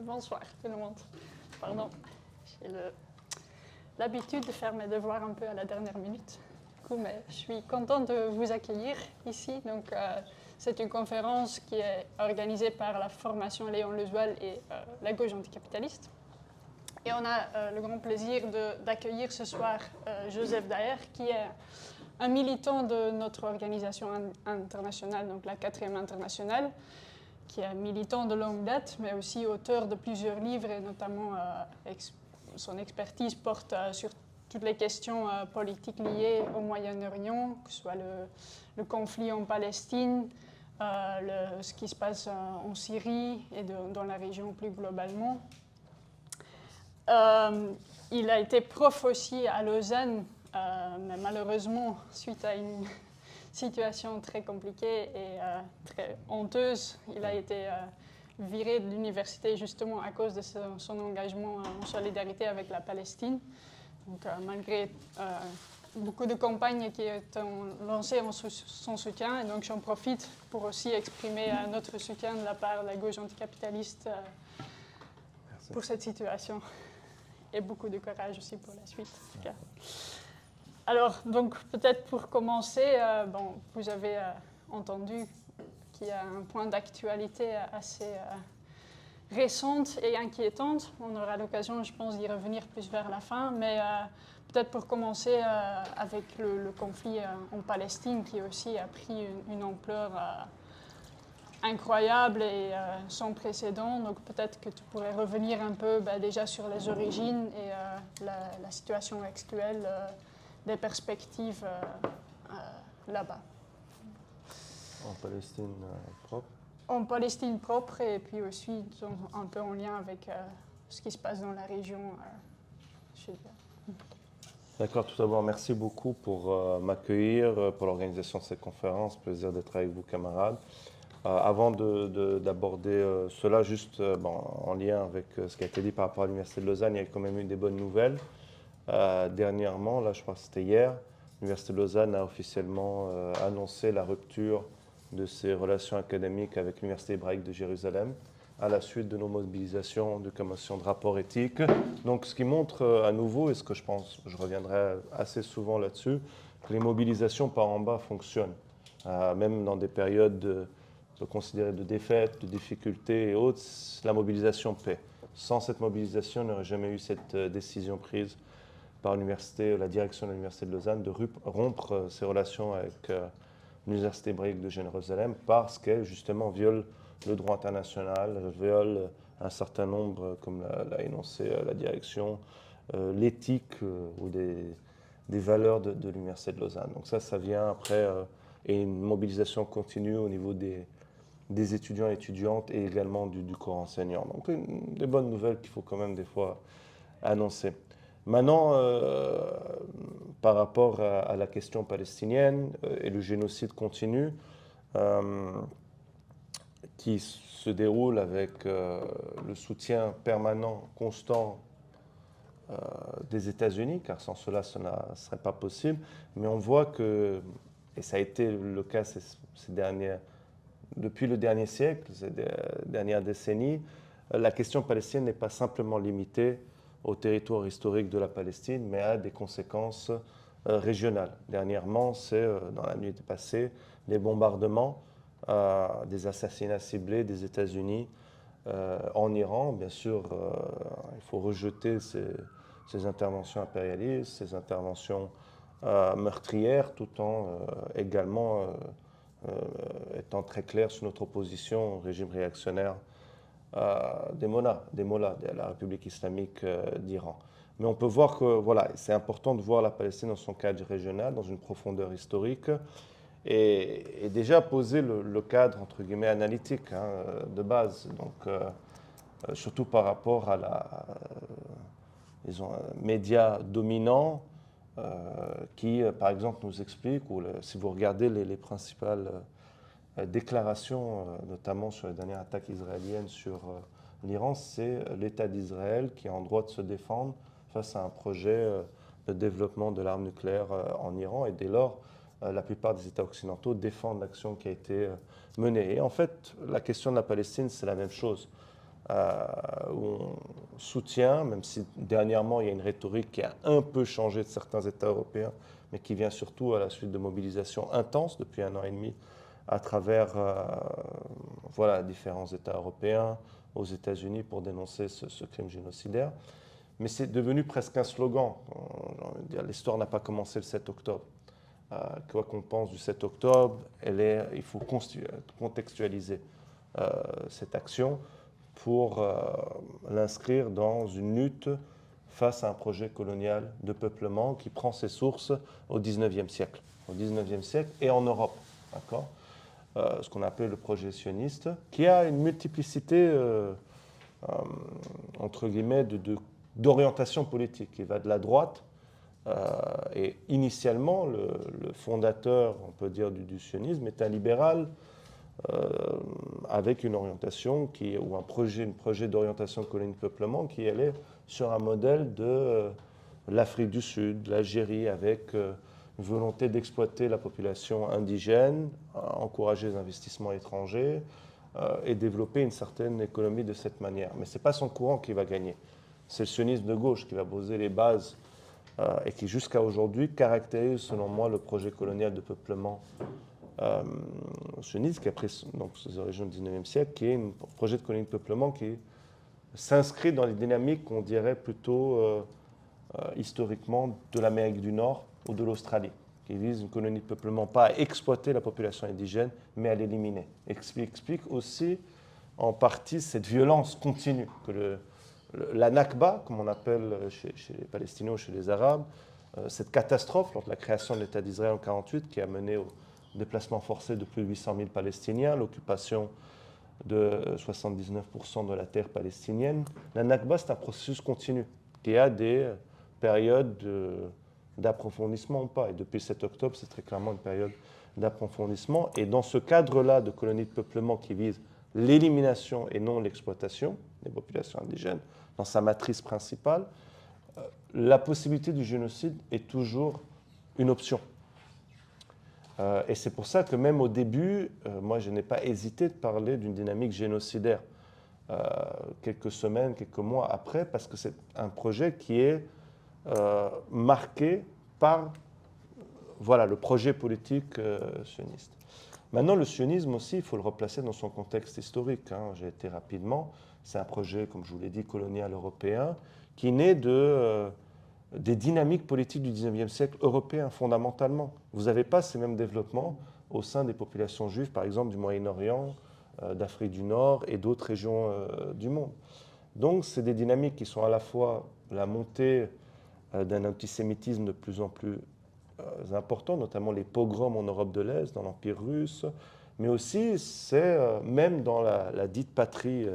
Bonsoir tout le monde. Pardon, j'ai l'habitude de faire mes devoirs un peu à la dernière minute. Du coup, mais je suis contente de vous accueillir ici. Donc, c'est une conférence qui est organisée par la formation Léon Lezoil et la gauche anticapitaliste. Et on a le grand plaisir d'accueillir ce soir Joseph Daher, qui est un militant de notre organisation internationale, donc la 4e internationale, qui est militant de longue date, mais aussi auteur de plusieurs livres, et notamment son expertise porte sur toutes les questions politiques liées au Moyen-Orient, que ce soit le conflit en Palestine, ce qui se passe en Syrie et dans la région plus globalement. Il a été prof aussi à Lausanne, mais malheureusement, suite à une situation très compliquée et très honteuse, il a été viré de l'université justement à cause de son engagement en solidarité avec la Palestine. Donc, malgré beaucoup de campagnes qui ont lancées en son soutien, et donc j'en profite pour aussi exprimer notre soutien de la part de la gauche anticapitaliste pour cette situation. Et beaucoup de courage aussi pour la suite, en tout cas. Alors, donc, peut-être pour commencer, vous avez entendu qu'il y a un point d'actualité assez récente et inquiétante. On aura l'occasion, je pense, d'y revenir plus vers la fin, mais peut-être pour commencer avec le conflit en Palestine, qui aussi a pris une ampleur incroyable et sans précédent. Donc peut-être que tu pourrais revenir un peu déjà sur les origines et la situation actuelle des perspectives là-bas. En Palestine propre. En Palestine propre et puis aussi un peu en lien avec ce qui se passe dans la région. D'accord, tout d'abord, merci beaucoup pour m'accueillir, pour l'organisation de cette conférence. Plaisir d'être avec vous, camarades. Avant d'aborder cela, juste en lien avec ce qui a été dit par rapport à l'Université de Lausanne, il y a quand même eu des bonnes nouvelles. Dernièrement, là je crois que c'était hier, l'Université de Lausanne a officiellement annoncé la rupture de ses relations académiques avec l'Université hébraïque de Jérusalem à la suite de nos mobilisations de commission de rapport éthique. Donc ce qui montre à nouveau, et ce que je pense, je reviendrai assez souvent là-dessus, que les mobilisations par en bas fonctionnent, même dans des périodes considérées de défaite, de difficultés et autres, la mobilisation paie. Sans cette mobilisation, il n'y aurait jamais eu cette décision prise par l'université, la direction de l'Université de Lausanne, de rompre ses relations avec l'Université hébraïque de Jérusalem parce qu'elle, justement, viole le droit international, viole un certain nombre, comme l'a énoncé la direction, l'éthique ou des valeurs de l'Université de Lausanne. Donc ça vient après, et une mobilisation continue au niveau des étudiants et étudiantes et également du corps enseignant. Donc des bonnes nouvelles qu'il faut quand même des fois annoncer. Maintenant, par rapport à la question palestinienne et le génocide continu qui se déroule avec le soutien permanent, constant des États-Unis, car sans cela, ce ne serait pas possible. Mais on voit que, et ça a été le cas depuis le dernier siècle, ces dernières décennies, la question palestinienne n'est pas simplement limitée au territoire historique de la Palestine, mais a des conséquences régionales. Dernièrement, c'est, dans la nuit passée, les bombardements, des assassinats ciblés des États-Unis en Iran. Bien sûr, il faut rejeter ces interventions impérialistes, ces interventions meurtrières, tout en également étant très clair sur notre opposition au régime réactionnaire des mollahs de la République islamique d'Iran. Mais on peut voir que voilà, c'est important de voir la Palestine dans son cadre régional, dans une profondeur historique, et déjà poser le cadre, entre guillemets, analytique de base. Donc, surtout par rapport à disons, médias dominants qui, par exemple, nous expliquent, ou si vous regardez les principales déclaration, notamment sur les dernières attaques israéliennes sur l'Iran, c'est l'État d'Israël qui est en droit de se défendre face à un projet de développement de l'arme nucléaire en Iran. Et dès lors, la plupart des États occidentaux défendent l'action qui a été menée. Et en fait, la question de la Palestine, c'est la même chose. où on soutient, même si dernièrement il y a une rhétorique qui a un peu changé de certains États européens, mais qui vient surtout à la suite de mobilisations intenses depuis 1 an et demi à travers différents États européens, aux États-Unis pour dénoncer ce crime génocidaire. Mais c'est devenu presque un slogan. L'histoire n'a pas commencé le 7 octobre. Quoi qu'on pense du 7 octobre, il faut contextualiser cette action pour l'inscrire dans une lutte face à un projet colonial de peuplement qui prend ses sources au XIXe siècle. Au XIXe siècle et en Europe, d'accord, ce qu'on appelle le projet sioniste, qui a une multiplicité, entre guillemets, d'orientation politique. Il va de la droite, et initialement, le fondateur, on peut dire, du sionisme est un libéral avec une orientation ou un projet d'orientation colonie-peuplement qui allait sur un modèle de l'Afrique du Sud, l'Algérie, avec une volonté d'exploiter la population indigène, encourager les investissements étrangers et développer une certaine économie de cette manière. Mais ce n'est pas son courant qui va gagner. C'est le sionisme de gauche qui va poser les bases et qui, jusqu'à aujourd'hui, caractérise, selon moi, le projet colonial de peuplement sioniste, qui a pris ses origines au XIXe siècle, qui est un projet de colonie de peuplement qui s'inscrit dans les dynamiques qu'on dirait plutôt historiquement de l'Amérique du Nord ou de l'Australie, qui vise une colonie de peuplement pas à exploiter la population indigène, mais à l'éliminer. Explique aussi en partie cette violence continue que la Nakba, comme on appelle chez les Palestiniens ou chez les Arabes, cette catastrophe lors de la création de l'État d'Israël en 1948 qui a mené au déplacement forcé de plus de 800 000 Palestiniens, l'occupation de 79% de la terre palestinienne. La Nakba, c'est un processus continu qui a des périodes d'approfondissement ou pas. Et depuis le 7 octobre, c'est très clairement une période d'approfondissement. Et dans ce cadre-là de colonie de peuplement qui vise l'élimination et non l'exploitation des populations indigènes, dans sa matrice principale, la possibilité du génocide est toujours une option. Et c'est pour ça que même au début, moi je n'ai pas hésité de parler d'une dynamique génocidaire quelques semaines, quelques mois après, parce que c'est un projet qui est marqué par le projet politique sioniste. Maintenant, le sionisme aussi, il faut le replacer dans son contexte historique. J'ai été rapidement. C'est un projet, comme je vous l'ai dit, colonial européen, qui naît des dynamiques politiques du XIXe siècle européen, fondamentalement. Vous n'avez pas ces mêmes développements au sein des populations juives, par exemple du Moyen-Orient, d'Afrique du Nord et d'autres régions du monde. Donc, c'est des dynamiques qui sont à la fois la montée d'un antisémitisme de plus en plus important, notamment les pogroms en Europe de l'Est, dans l'Empire russe, mais aussi c'est même dans la dite patrie,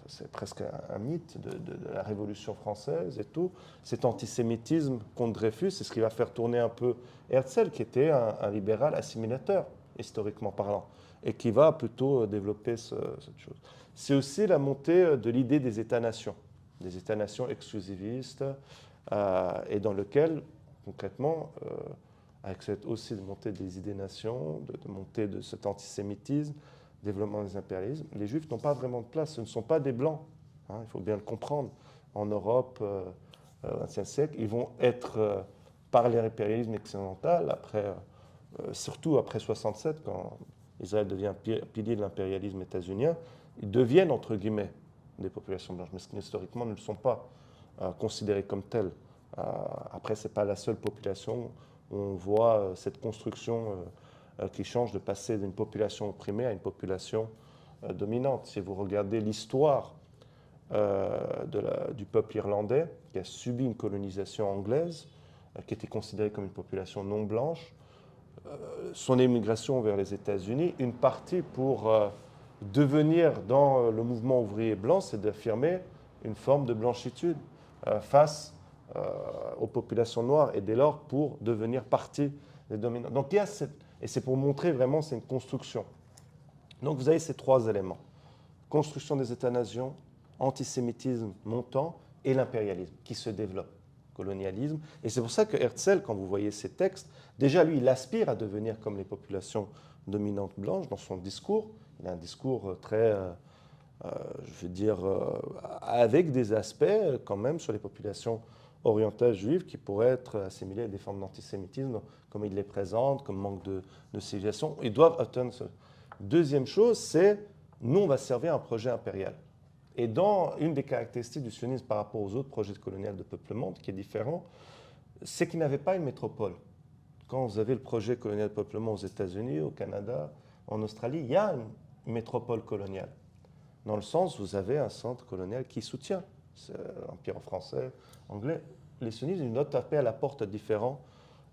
c'est presque un mythe de la Révolution française et tout, cet antisémitisme contre Dreyfus, c'est ce qui va faire tourner un peu Herzl, qui était un libéral assimilateur, historiquement parlant, et qui va plutôt développer cette chose. C'est aussi la montée de l'idée des États-nations exclusivistes, et dans lequel, concrètement, avec cette aussi de montée des idées-nations, de montée de cet antisémitisme, développement des impérialismes, les Juifs n'ont pas vraiment de place. Ce ne sont pas des Blancs, il faut bien le comprendre. En Europe, au XXe siècle, ils vont être, par l'impérialisme occidental, surtout après 1967, quand Israël devient pilier de l'impérialisme états-unien, ils deviennent, entre guillemets, des populations blanches, mais historiquement ne le sont pas considérés comme tels. Après, ce n'est pas la seule population où on voit cette construction qui change de passer d'une population opprimée à une population dominante. Si vous regardez l'histoire du peuple irlandais, qui a subi une colonisation anglaise, qui était considérée comme une population non blanche, son émigration vers les États-Unis, une partie pour devenir dans le mouvement ouvrier blanc, c'est d'affirmer une forme de blanchitude face aux populations noires et dès lors pour devenir partie des dominants. Donc il y a et c'est pour montrer vraiment c'est une construction. Donc vous avez ces trois éléments. Construction des États-nations, antisémitisme montant et l'impérialisme qui se développe, colonialisme. Et c'est pour ça que Herzl, quand vous voyez ses textes, déjà lui il aspire à devenir comme les populations dominantes blanches dans son discours. Il a un discours très je veux dire, avec des aspects quand même sur les populations orientales juives qui pourraient être assimilées à des formes d'antisémitisme, comme ils les présentent, comme manque de civilisation. Ils doivent atteindre ça. Deuxième chose, c'est nous, on va servir un projet impérial. Et dans une des caractéristiques du sionisme par rapport aux autres projets coloniaux de peuplement, qui est différent, c'est qu'il n'avait pas une métropole. Quand vous avez le projet colonial de peuplement aux États-Unis, au Canada, en Australie, il y a une métropole coloniale. Dans le sens où vous avez un centre colonial qui soutient l'Empire français, anglais. Les sionistes, ils notent taper à la porte à différents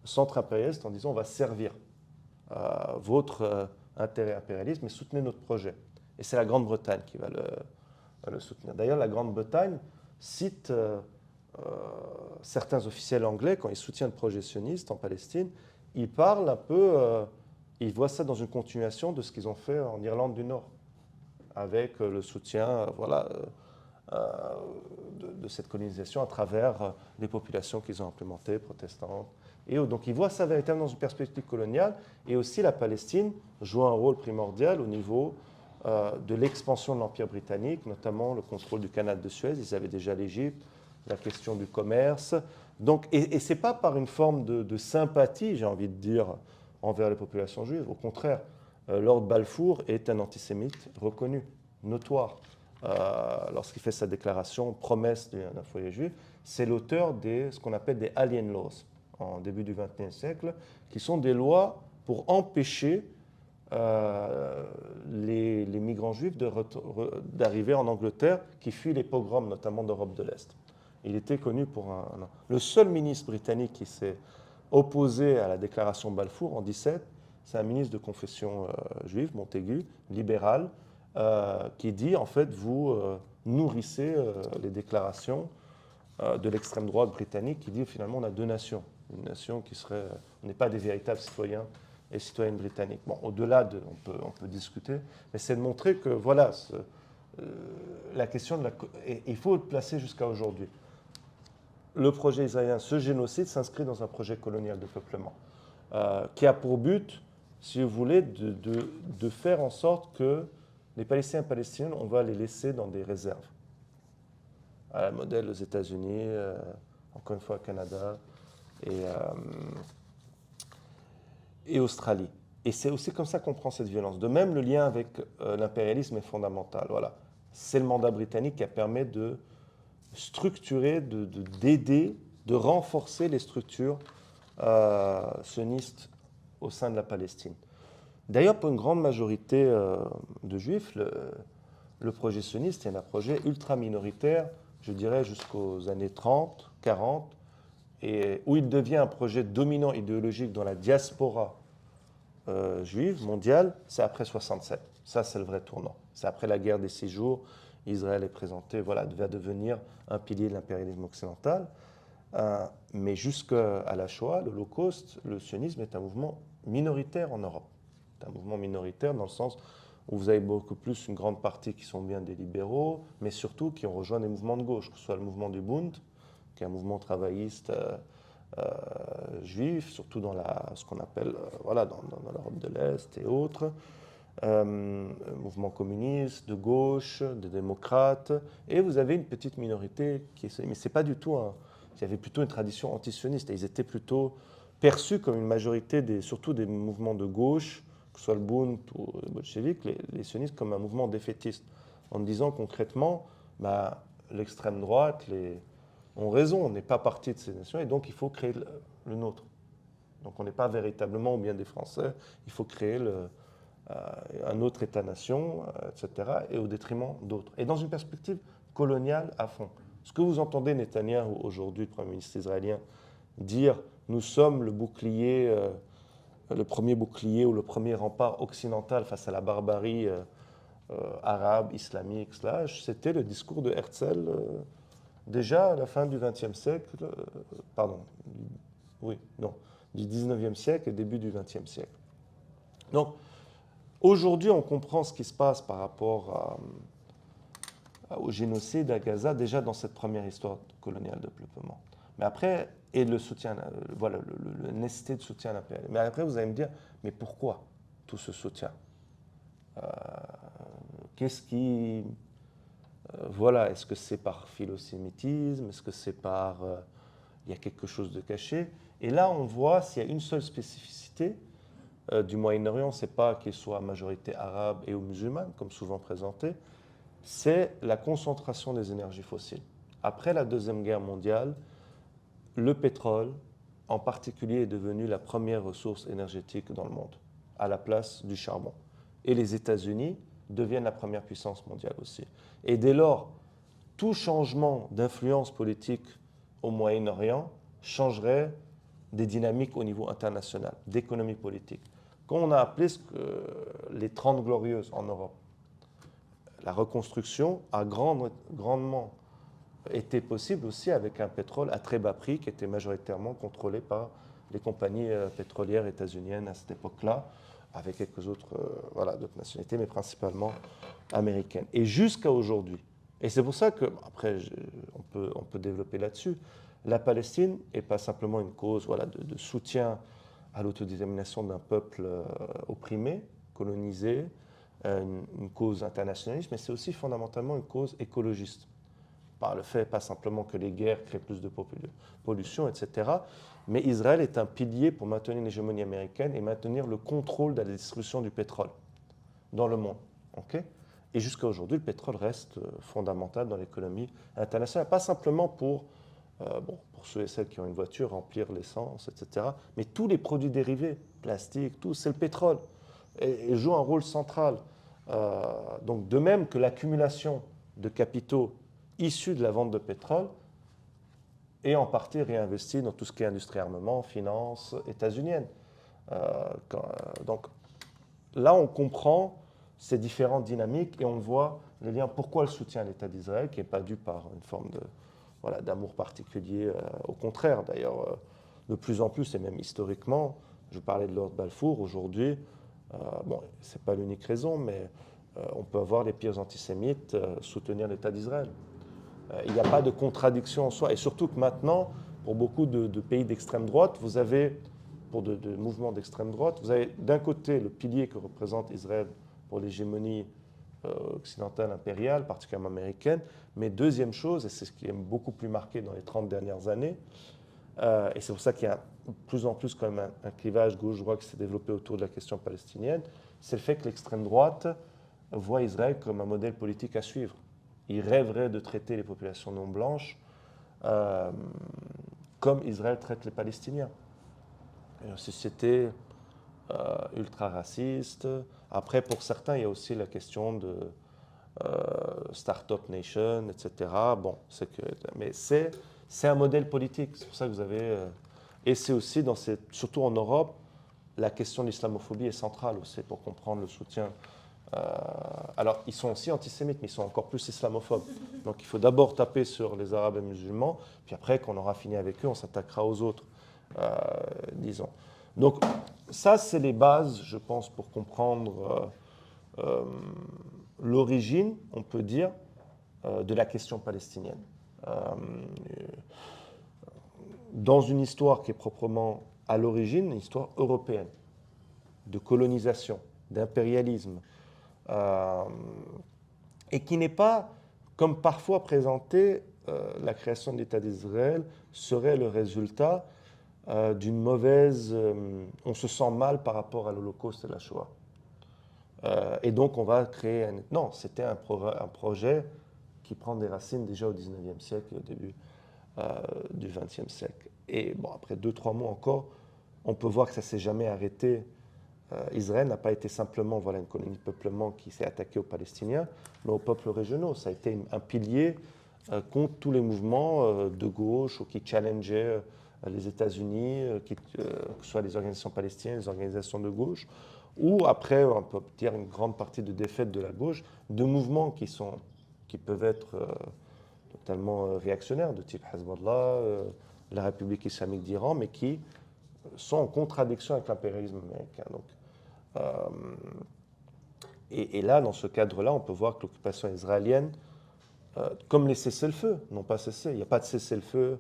centres impérialistes en disant on va servir votre intérêt impérialiste, mais soutenez notre projet. Et c'est la Grande-Bretagne qui va le soutenir. D'ailleurs, la Grande-Bretagne cite certains officiels anglais, quand ils soutiennent le projet sioniste en Palestine, ils parlent un peu, ils voient ça dans une continuation de ce qu'ils ont fait en Irlande du Nord, avec le soutien de cette colonisation à travers les populations qu'ils ont implémentées, protestantes. Et donc ils voient ça véritablement dans une perspective coloniale, et aussi la Palestine joue un rôle primordial au niveau de l'expansion de l'Empire britannique, notamment le contrôle du canal de Suez. Ils avaient déjà l'Égypte, la question du commerce. Donc, et ce n'est pas par une forme de sympathie, j'ai envie de dire, envers les populations juives. Au contraire, Lord Balfour est un antisémite reconnu, notoire. Lorsqu'il fait sa déclaration promesse d'un foyer juif, c'est l'auteur de ce qu'on appelle des Alien Laws, en début du XXe siècle, qui sont des lois pour empêcher les migrants juifs d'arriver en Angleterre qui fuient les pogroms, notamment d'Europe de l'Est. Il était connu pour le seul ministre britannique qui s'est opposé à la déclaration Balfour en 17, c'est un ministre de confession juive, Montaigu, libéral, qui dit en fait vous nourrissez les déclarations de l'extrême droite britannique qui dit finalement on a deux nations. Une nation qui serait, on n'est pas des véritables citoyens et citoyennes britanniques. Bon, au-delà de, on peut discuter, mais c'est de montrer que voilà, la question de la, et il faut le placer jusqu'à aujourd'hui. Le projet israélien, ce génocide s'inscrit dans un projet colonial de peuplement qui a pour but, si vous voulez, de faire en sorte que les Palestiniens et Palestiniennes, on va les laisser dans des réserves. À la modèle aux États-Unis, encore une fois au Canada et Australie. Et c'est aussi comme ça qu'on prend cette violence. De même, le lien avec l'impérialisme est fondamental. Voilà. C'est le mandat britannique qui a permis de structurer, d'aider, de renforcer les structures sionistes au sein de la Palestine. D'ailleurs, pour une grande majorité de juifs, le projet sioniste est un projet ultra minoritaire, je dirais jusqu'aux années 30, 40, et où il devient un projet dominant idéologique dans la diaspora juive mondiale, c'est après 67. Ça, c'est le vrai tournant. C'est après la guerre des 6 jours. Israël est présenté, voilà, va devenir un pilier de l'impérialisme occidental. Mais jusqu'à la Shoah, l'Holocauste, le sionisme est un mouvement minoritaire en Europe. C'est un mouvement minoritaire dans le sens où vous avez beaucoup plus une grande partie qui sont bien des libéraux, mais surtout qui ont rejoint des mouvements de gauche, que ce soit le mouvement du Bund, qui est un mouvement travailliste juif, surtout dans ce qu'on appelle voilà, dans l'Europe de l'Est et autres, mouvement communiste, de gauche, de démocrates, et vous avez une petite minorité mais c'est pas du tout il y avait plutôt une tradition antisioniste, et ils étaient plutôt perçus comme une majorité, surtout des mouvements de gauche, que ce soit le Bund ou le bolchevique, les sionistes comme un mouvement défaitiste, en disant concrètement, bah, l'extrême droite, ont raison, on n'est pas partie de ces nations, et donc il faut créer le nôtre. Donc on n'est pas véritablement au bien des Français, il faut créer un autre État-nation, etc., et au détriment d'autres. Et dans une perspective coloniale à fond. Ce que vous entendez Netanyahou aujourd'hui, le Premier ministre israélien, dire « nous sommes le bouclier, le premier bouclier ou le premier rempart occidental face à la barbarie arabe, islamique, c'était le discours de Herzl déjà à la fin du XXe siècle, du XIXe siècle et début du XXe siècle. Donc, aujourd'hui, on comprend ce qui se passe par rapport au génocide à Gaza, déjà dans cette première histoire coloniale de peuplement. Mais après, et le soutien, voilà, la nécessité de soutien à l'impérialisme. Mais après, vous allez me dire, mais pourquoi tout ce soutien? Qu'est-ce qui voilà, est-ce que c'est par philosémitisme? Est-ce que c'est par... il y a quelque chose de caché? Et là, on voit s'il y a une seule spécificité du Moyen-Orient, ce n'est pas qu'il soit à majorité arabe et ou musulmane, comme souvent présenté, c'est la concentration des énergies fossiles. Après la Deuxième Guerre mondiale, le pétrole, en particulier, est devenu la première ressource énergétique dans le monde, à la place du charbon. Et les États-Unis deviennent la première puissance mondiale aussi. Et dès lors, tout changement d'influence politique au Moyen-Orient changerait des dynamiques au niveau international, d'économie politique. Quand on a appelé les 30 glorieuses en Europe, la reconstruction a grandement été possible aussi avec un pétrole à très bas prix qui était majoritairement contrôlé par les compagnies pétrolières états-uniennes à cette époque-là, avec quelques autres, d'autres nationalités, mais principalement américaines. Et jusqu'à aujourd'hui, et c'est pour ça que, après, on peut développer là-dessus, la Palestine n'est pas simplement une cause de soutien à l'autodétermination d'un peuple opprimé, colonisé, une cause internationaliste, mais c'est aussi fondamentalement une cause écologiste. Par le fait, pas simplement que les guerres créent plus de pollution, etc., mais Israël est un pilier pour maintenir l'hégémonie américaine et maintenir le contrôle de la distribution du pétrole dans le monde. Okay? Et jusqu'à aujourd'hui, le pétrole reste fondamental dans l'économie internationale, pas simplement pour ceux et celles qui ont une voiture, remplir l'essence, etc., mais tous les produits dérivés, plastique, tout, c'est le pétrole, et joue un rôle central. Donc de même que l'accumulation de capitaux issus de la vente de pétrole est en partie réinvestie dans tout ce qui est industrie armement, finance états-unienne. Donc là, on comprend ces différentes dynamiques et on voit le lien, pourquoi le soutien à l'État d'Israël, qui n'est pas dû par une forme d'amour particulier, au contraire, d'ailleurs, de plus en plus, et même historiquement, je parlais de Lord Balfour, aujourd'hui, ce n'est pas l'unique raison, mais on peut avoir les pires antisémites soutenir l'État d'Israël. Il n'y a pas de contradiction en soi, et surtout que maintenant, pour beaucoup de pays d'extrême droite, vous avez, pour de mouvements d'extrême droite, vous avez d'un côté le pilier que représente Israël pour l'hégémonie occidentale impériale, particulièrement américaine, mais deuxième chose, et c'est ce qui est beaucoup plus marqué dans les 30 dernières années, et c'est pour ça qu'il y a de plus en plus quand même un clivage gauche-droite qui s'est développé autour de la question palestinienne, c'est le fait que l'extrême droite voit Israël comme un modèle politique à suivre. Il rêverait de traiter les populations non blanches comme Israël traite les Palestiniens. Une société ultra-raciste. Après, pour certains, il y a aussi la question de Start-up Nation, etc. Mais c'est un modèle politique. C'est pour ça que vous avez... et c'est aussi, surtout en Europe, la question de l'islamophobie est centrale aussi pour comprendre le soutien. Alors, ils sont aussi antisémites, mais ils sont encore plus islamophobes. Donc, il faut d'abord taper sur les Arabes et musulmans, puis après, quand on aura fini avec eux, on s'attaquera aux autres, disons. Donc, ça, c'est les bases, je pense, pour comprendre l'origine, on peut dire, de la question palestinienne. Dans une histoire qui est proprement, à l'origine, une histoire européenne, de colonisation, d'impérialisme, et qui n'est pas, comme parfois présenté, la création de l'État d'Israël serait le résultat d'une mauvaise... on se sent mal par rapport à l'Holocauste et la Shoah. Et donc on va créer... Non, c'était un projet qui prend des racines déjà au XIXe siècle et au début du XXe siècle. Et bon, après 2-3 mois encore, on peut voir que ça ne s'est jamais arrêté. Israël n'a pas été simplement une colonie de peuplement qui s'est attaquée aux Palestiniens, mais aux peuples régionaux. Ça a été un pilier contre tous les mouvements de gauche ou qui challengeaient les États-Unis, que ce soit les organisations palestiniennes, les organisations de gauche, ou après, on peut dire une grande partie de défaite de la gauche, de mouvements qui peuvent être totalement réactionnaires, de type Hezbollah, la République islamique d'Iran, mais qui sont en contradiction avec l'impérialisme américain. Donc, et là, dans ce cadre-là, on peut voir que l'occupation israélienne, comme les cessez-le-feu, n'ont pas cessé. Il n'y a pas de cessez-le-feu.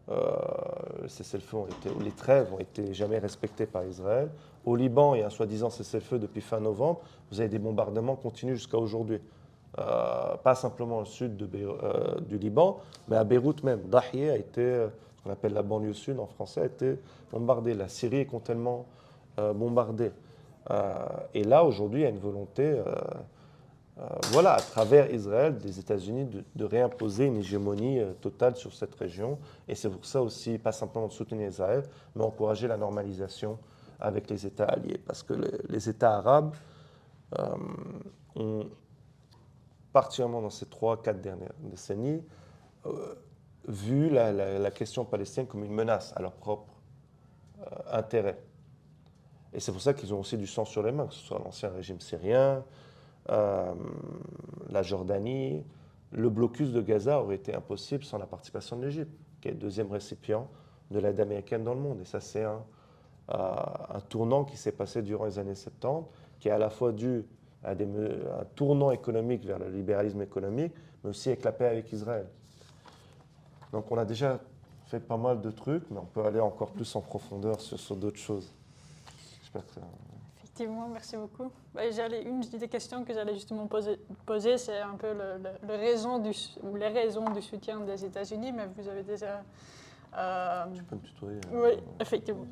Les cessez-le-feu les trêves ont été jamais respectées par Israël. Au Liban, il y a un soi-disant cessez-le-feu depuis fin novembre. Vous avez des bombardements continus jusqu'à aujourd'hui. pas simplement au sud du Liban, mais à Beyrouth même. Dahieh a été, ce qu'on appelle la banlieue sud en français, a été bombardée. La Syrie est complètement bombardée. Et là, aujourd'hui, il y a une volonté, voilà, à travers Israël, des États-Unis, de réimposer une hégémonie totale sur cette région. Et c'est pour ça aussi, pas simplement de soutenir Israël, mais encourager la normalisation avec les États alliés. Parce que les États arabes ont, particulièrement dans ces 3-4 dernières décennies, vu la question palestinienne comme une menace à leur propre intérêt. Et c'est pour ça qu'ils ont aussi du sang sur les mains, que ce soit l'ancien régime syrien, la Jordanie. Le blocus de Gaza aurait été impossible sans la participation de l'Égypte, qui est le deuxième récipient de l'aide américaine dans le monde. Et ça, c'est un tournant qui s'est passé durant les années 70, qui est à la fois dû à un tournant économique vers le libéralisme économique, mais aussi avec la paix avec Israël. Donc on a déjà fait pas mal de trucs, mais on peut aller encore plus en profondeur sur d'autres choses. J'espère que ça... Effectivement, merci beaucoup. Une des questions que j'allais justement poser, c'est un peu les raisons du soutien des États-Unis, mais vous avez déjà... Tu peux me tutoyer. Oui, effectivement.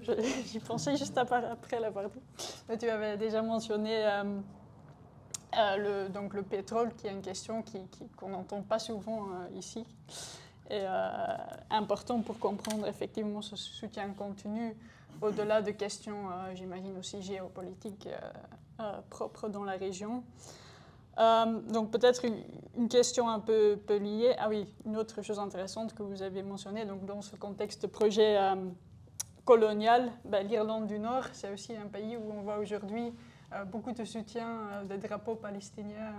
J'y pensais juste après la partie. Mais tu avais déjà mentionné donc le pétrole, qui est une question qu'on n'entend pas souvent ici. Et important pour comprendre effectivement ce soutien continu au-delà de questions, j'imagine aussi géopolitiques propres dans la région. Donc peut-être une question un peu liée. Ah oui, une autre chose intéressante que vous avez mentionnée, donc dans ce contexte de projet colonial, l'Irlande du Nord, c'est aussi un pays où on voit aujourd'hui beaucoup de soutien des drapeaux palestiniens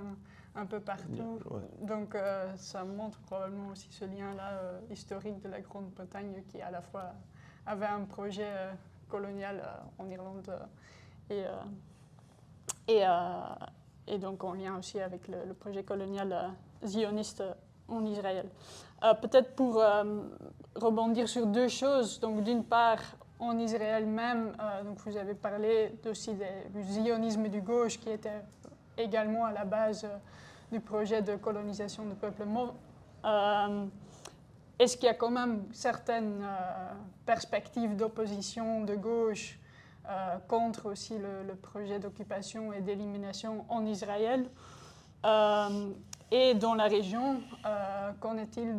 un peu partout. Ouais. Donc ça montre probablement aussi ce lien-là historique de la Grande-Bretagne qui à la fois avait un projet colonial en Irlande et donc en lien aussi avec le projet colonial zioniste en Israël. Peut-être pour rebondir sur deux choses. Donc d'une part, en Israël même, donc vous avez parlé aussi du zionisme du gauche qui était également à la base du projet de colonisation du peuple mauve. Est-ce qu'il y a quand même certaines perspectives d'opposition de gauche contre aussi le projet d'occupation et d'élimination en Israël et dans la région, qu'en est-il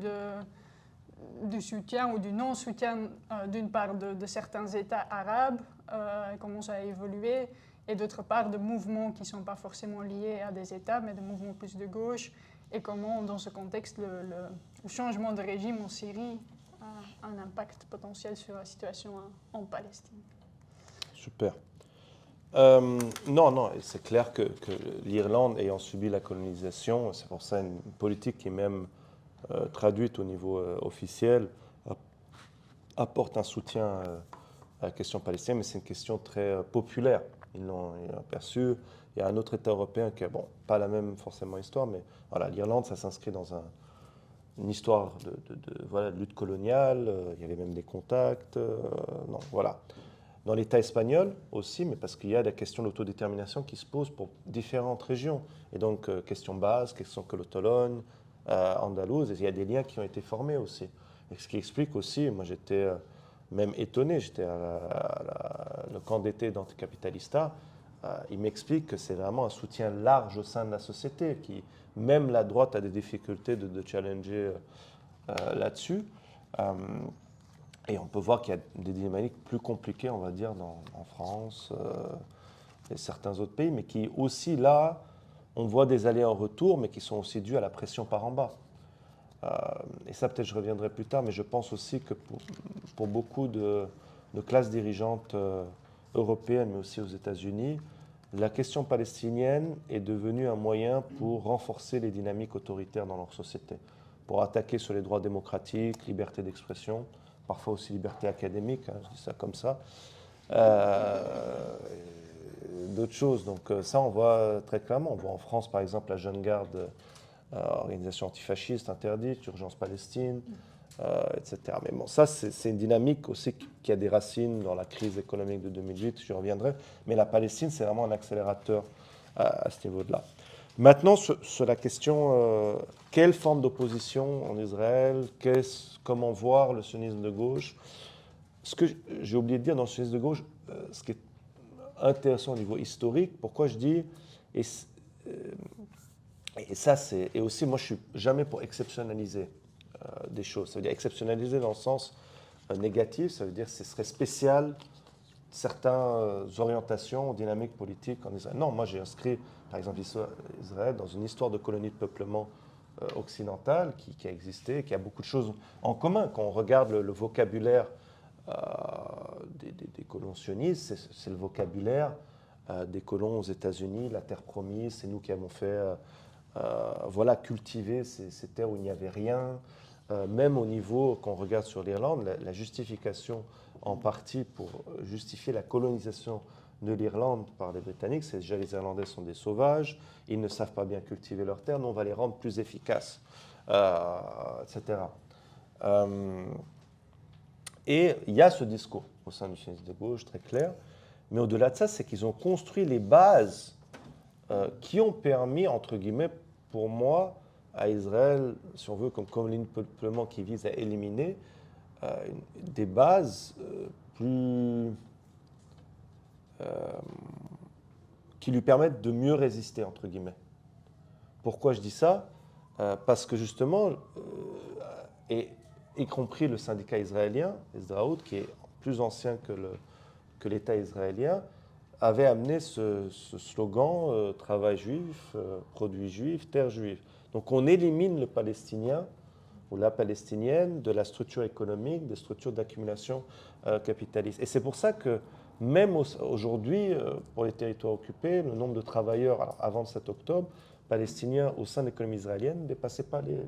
du soutien ou du non-soutien d'une part de certains États arabes, comment ça a évolué, et d'autre part de mouvements qui ne sont pas forcément liés à des États, mais de mouvements plus de gauche, et comment dans ce contexte le changement de régime en Syrie a un impact potentiel sur la situation en Palestine. Super. Non, c'est clair que l'Irlande ayant subi la colonisation, c'est pour ça une politique qui est même traduite au niveau officiel, apporte un soutien à la question palestinienne, mais c'est une question très populaire. Ils l'ont perçu. Il y a un autre État européen qui a, pas la même forcément histoire, mais voilà, l'Irlande, ça s'inscrit dans une histoire de lutte coloniale. Il y avait même des contacts. Voilà. Dans l'État espagnol aussi, mais parce qu'il y a la question de l'autodétermination qui se pose pour différentes régions. Et donc, question basque, question colotologne, andalouse, et il y a des liens qui ont été formés aussi. Et ce qui explique aussi, moi j'étais même étonné, j'étais le camp d'été d'Anticapitalista, il m'explique que c'est vraiment un soutien large au sein de la société, qui même la droite a des difficultés de challenger là-dessus. Et on peut voir qu'il y a des dynamiques plus compliquées, on va dire, en France et certains autres pays, mais qui aussi, là, on voit des allers en retour, mais qui sont aussi dus à la pression par en bas. Et ça, peut-être, je reviendrai plus tard, mais je pense aussi que pour beaucoup de classes dirigeantes européennes, mais aussi aux États-Unis, la question palestinienne est devenue un moyen pour renforcer les dynamiques autoritaires dans leur société, pour attaquer sur les droits démocratiques, liberté d'expression, parfois aussi liberté académique, je dis ça comme ça, d'autres choses. Donc ça, on voit très clairement. On voit en France, par exemple, la Jeune Garde, organisation antifasciste interdite, Urgence Palestine, etc. Mais bon, ça, c'est une dynamique aussi qui a des racines dans la crise économique de 2008, j'y reviendrai. Mais la Palestine, c'est vraiment un accélérateur à ce niveau-là. Maintenant, sur la question, quelle forme d'opposition en Israël, comment voir le sionisme de gauche? Ce que j'ai oublié de dire dans le sionisme de gauche, ce qui est intéressant au niveau historique, pourquoi je dis, et, et ça c'est, et aussi moi je suis jamais pour exceptionnaliser des choses, ça veut dire exceptionnaliser dans le sens négatif, ça veut dire que ce serait spécial certaines orientations, dynamiques politiques en Israël. Non, moi j'ai inscrit par exemple Israël dans une histoire de colonie de peuplement occidentale qui a existé, qui a beaucoup de choses en commun. Quand on regarde le vocabulaire des colons sionistes, c'est le vocabulaire des colons aux États-Unis, la terre promise, c'est nous qui avons fait voilà, cultiver ces terres où il n'y avait rien. Même au niveau, quand on regarde sur l'Irlande, la justification en partie pour justifier la colonisation de l'Irlande par les Britanniques, c'est déjà les Irlandais sont des sauvages, ils ne savent pas bien cultiver leurs terres, nous on va les rendre plus efficaces, etc. Et il y a ce discours au sein du sionisme de gauche très clair, mais au-delà de ça, c'est qu'ils ont construit les bases qui ont permis, entre guillemets, pour moi, à Israël, si on veut, comme colonie de peuplement qui vise à éliminer des bases plus qui lui permettent de mieux résister, entre guillemets. Pourquoi je dis ça? Parce que justement, et y compris le syndicat israélien, Ezraout, qui est plus ancien que l'État israélien, avait amené ce slogan travail juif, produit juif, terre juive. Donc on élimine le Palestinien ou la Palestinienne de la structure économique, des structures d'accumulation capitaliste. Et c'est pour ça que même aujourd'hui, pour les territoires occupés, le nombre de travailleurs, alors avant le 7 octobre, palestiniens au sein de l'économie israélienne ne dépassait pas les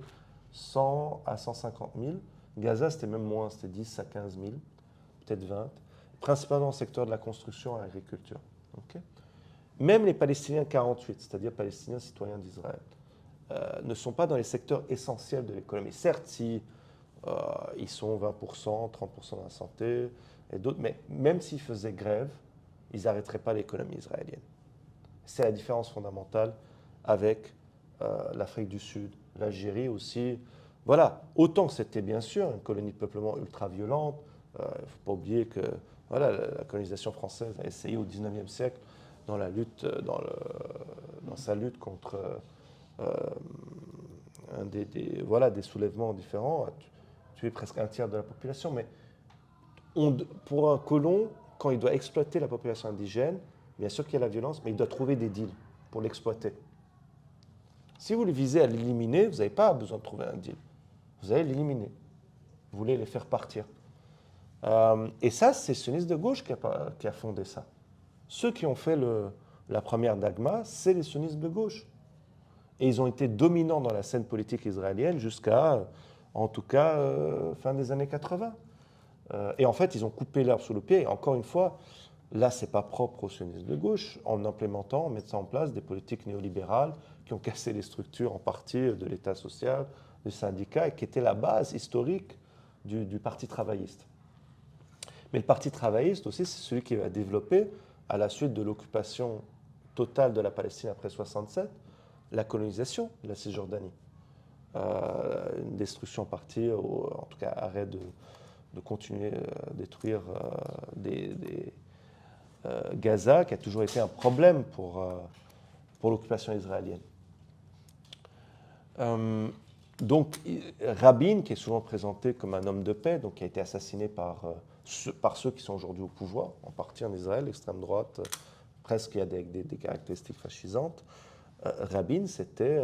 100 à 150 000. Gaza, c'était même moins, c'était 10 à 15 000, peut-être 20, principalement dans le secteur de la construction et l'agriculture. Okay. Même les Palestiniens 48, c'est-à-dire Palestiniens citoyens d'Israël, ne sont pas dans les secteurs essentiels de l'économie. Certes, si ils sont 20%, 30% dans la santé et d'autres, mais même s'ils faisaient grève, ils n'arrêteraient pas l'économie israélienne. C'est la différence fondamentale avec l'Afrique du Sud, l'Algérie aussi. Voilà, autant c'était bien sûr une colonie de peuplement ultra violente. Il ne faut pas oublier que voilà, la colonisation française a essayé au XIXe siècle dans la lutte, dans sa lutte contre voilà, des soulèvements différents, a tué presque un tiers de la population. Mais pour un colon, quand il doit exploiter la population indigène, bien sûr qu'il y a la violence, mais il doit trouver des deals pour l'exploiter. Si vous le visez à l'éliminer, vous n'avez pas besoin de trouver un deal. Vous allez l'éliminer. Vous voulez les faire partir. Et ça, c'est le sionisme de gauche qui a fondé ça. Ceux qui ont fait la première Dagma, c'est les sionistes de gauche. Et ils ont été dominants dans la scène politique israélienne jusqu'à, en tout cas, fin des années 80. Et en fait, ils ont coupé l'herbe sous le pied. Et encore une fois, là, ce n'est pas propre aux sionistes de gauche, en mettant en place des politiques néolibérales qui ont cassé les structures en partie de l'État social, des syndicats, et qui étaient la base historique du Parti travailliste. Mais le Parti travailliste aussi, c'est celui qui va développer, à la suite de l'occupation totale de la Palestine après 1967, la colonisation de la Cisjordanie. Une destruction en partie, en tout cas arrêt de continuer à détruire Gaza, qui a toujours été un problème pour l'occupation israélienne. Donc Rabin, qui est souvent présenté comme un homme de paix, donc qui a été assassiné par ceux qui sont aujourd'hui au pouvoir, en partie en Israël, l'extrême droite, presque il y a des caractéristiques fascisantes. Rabin, c'était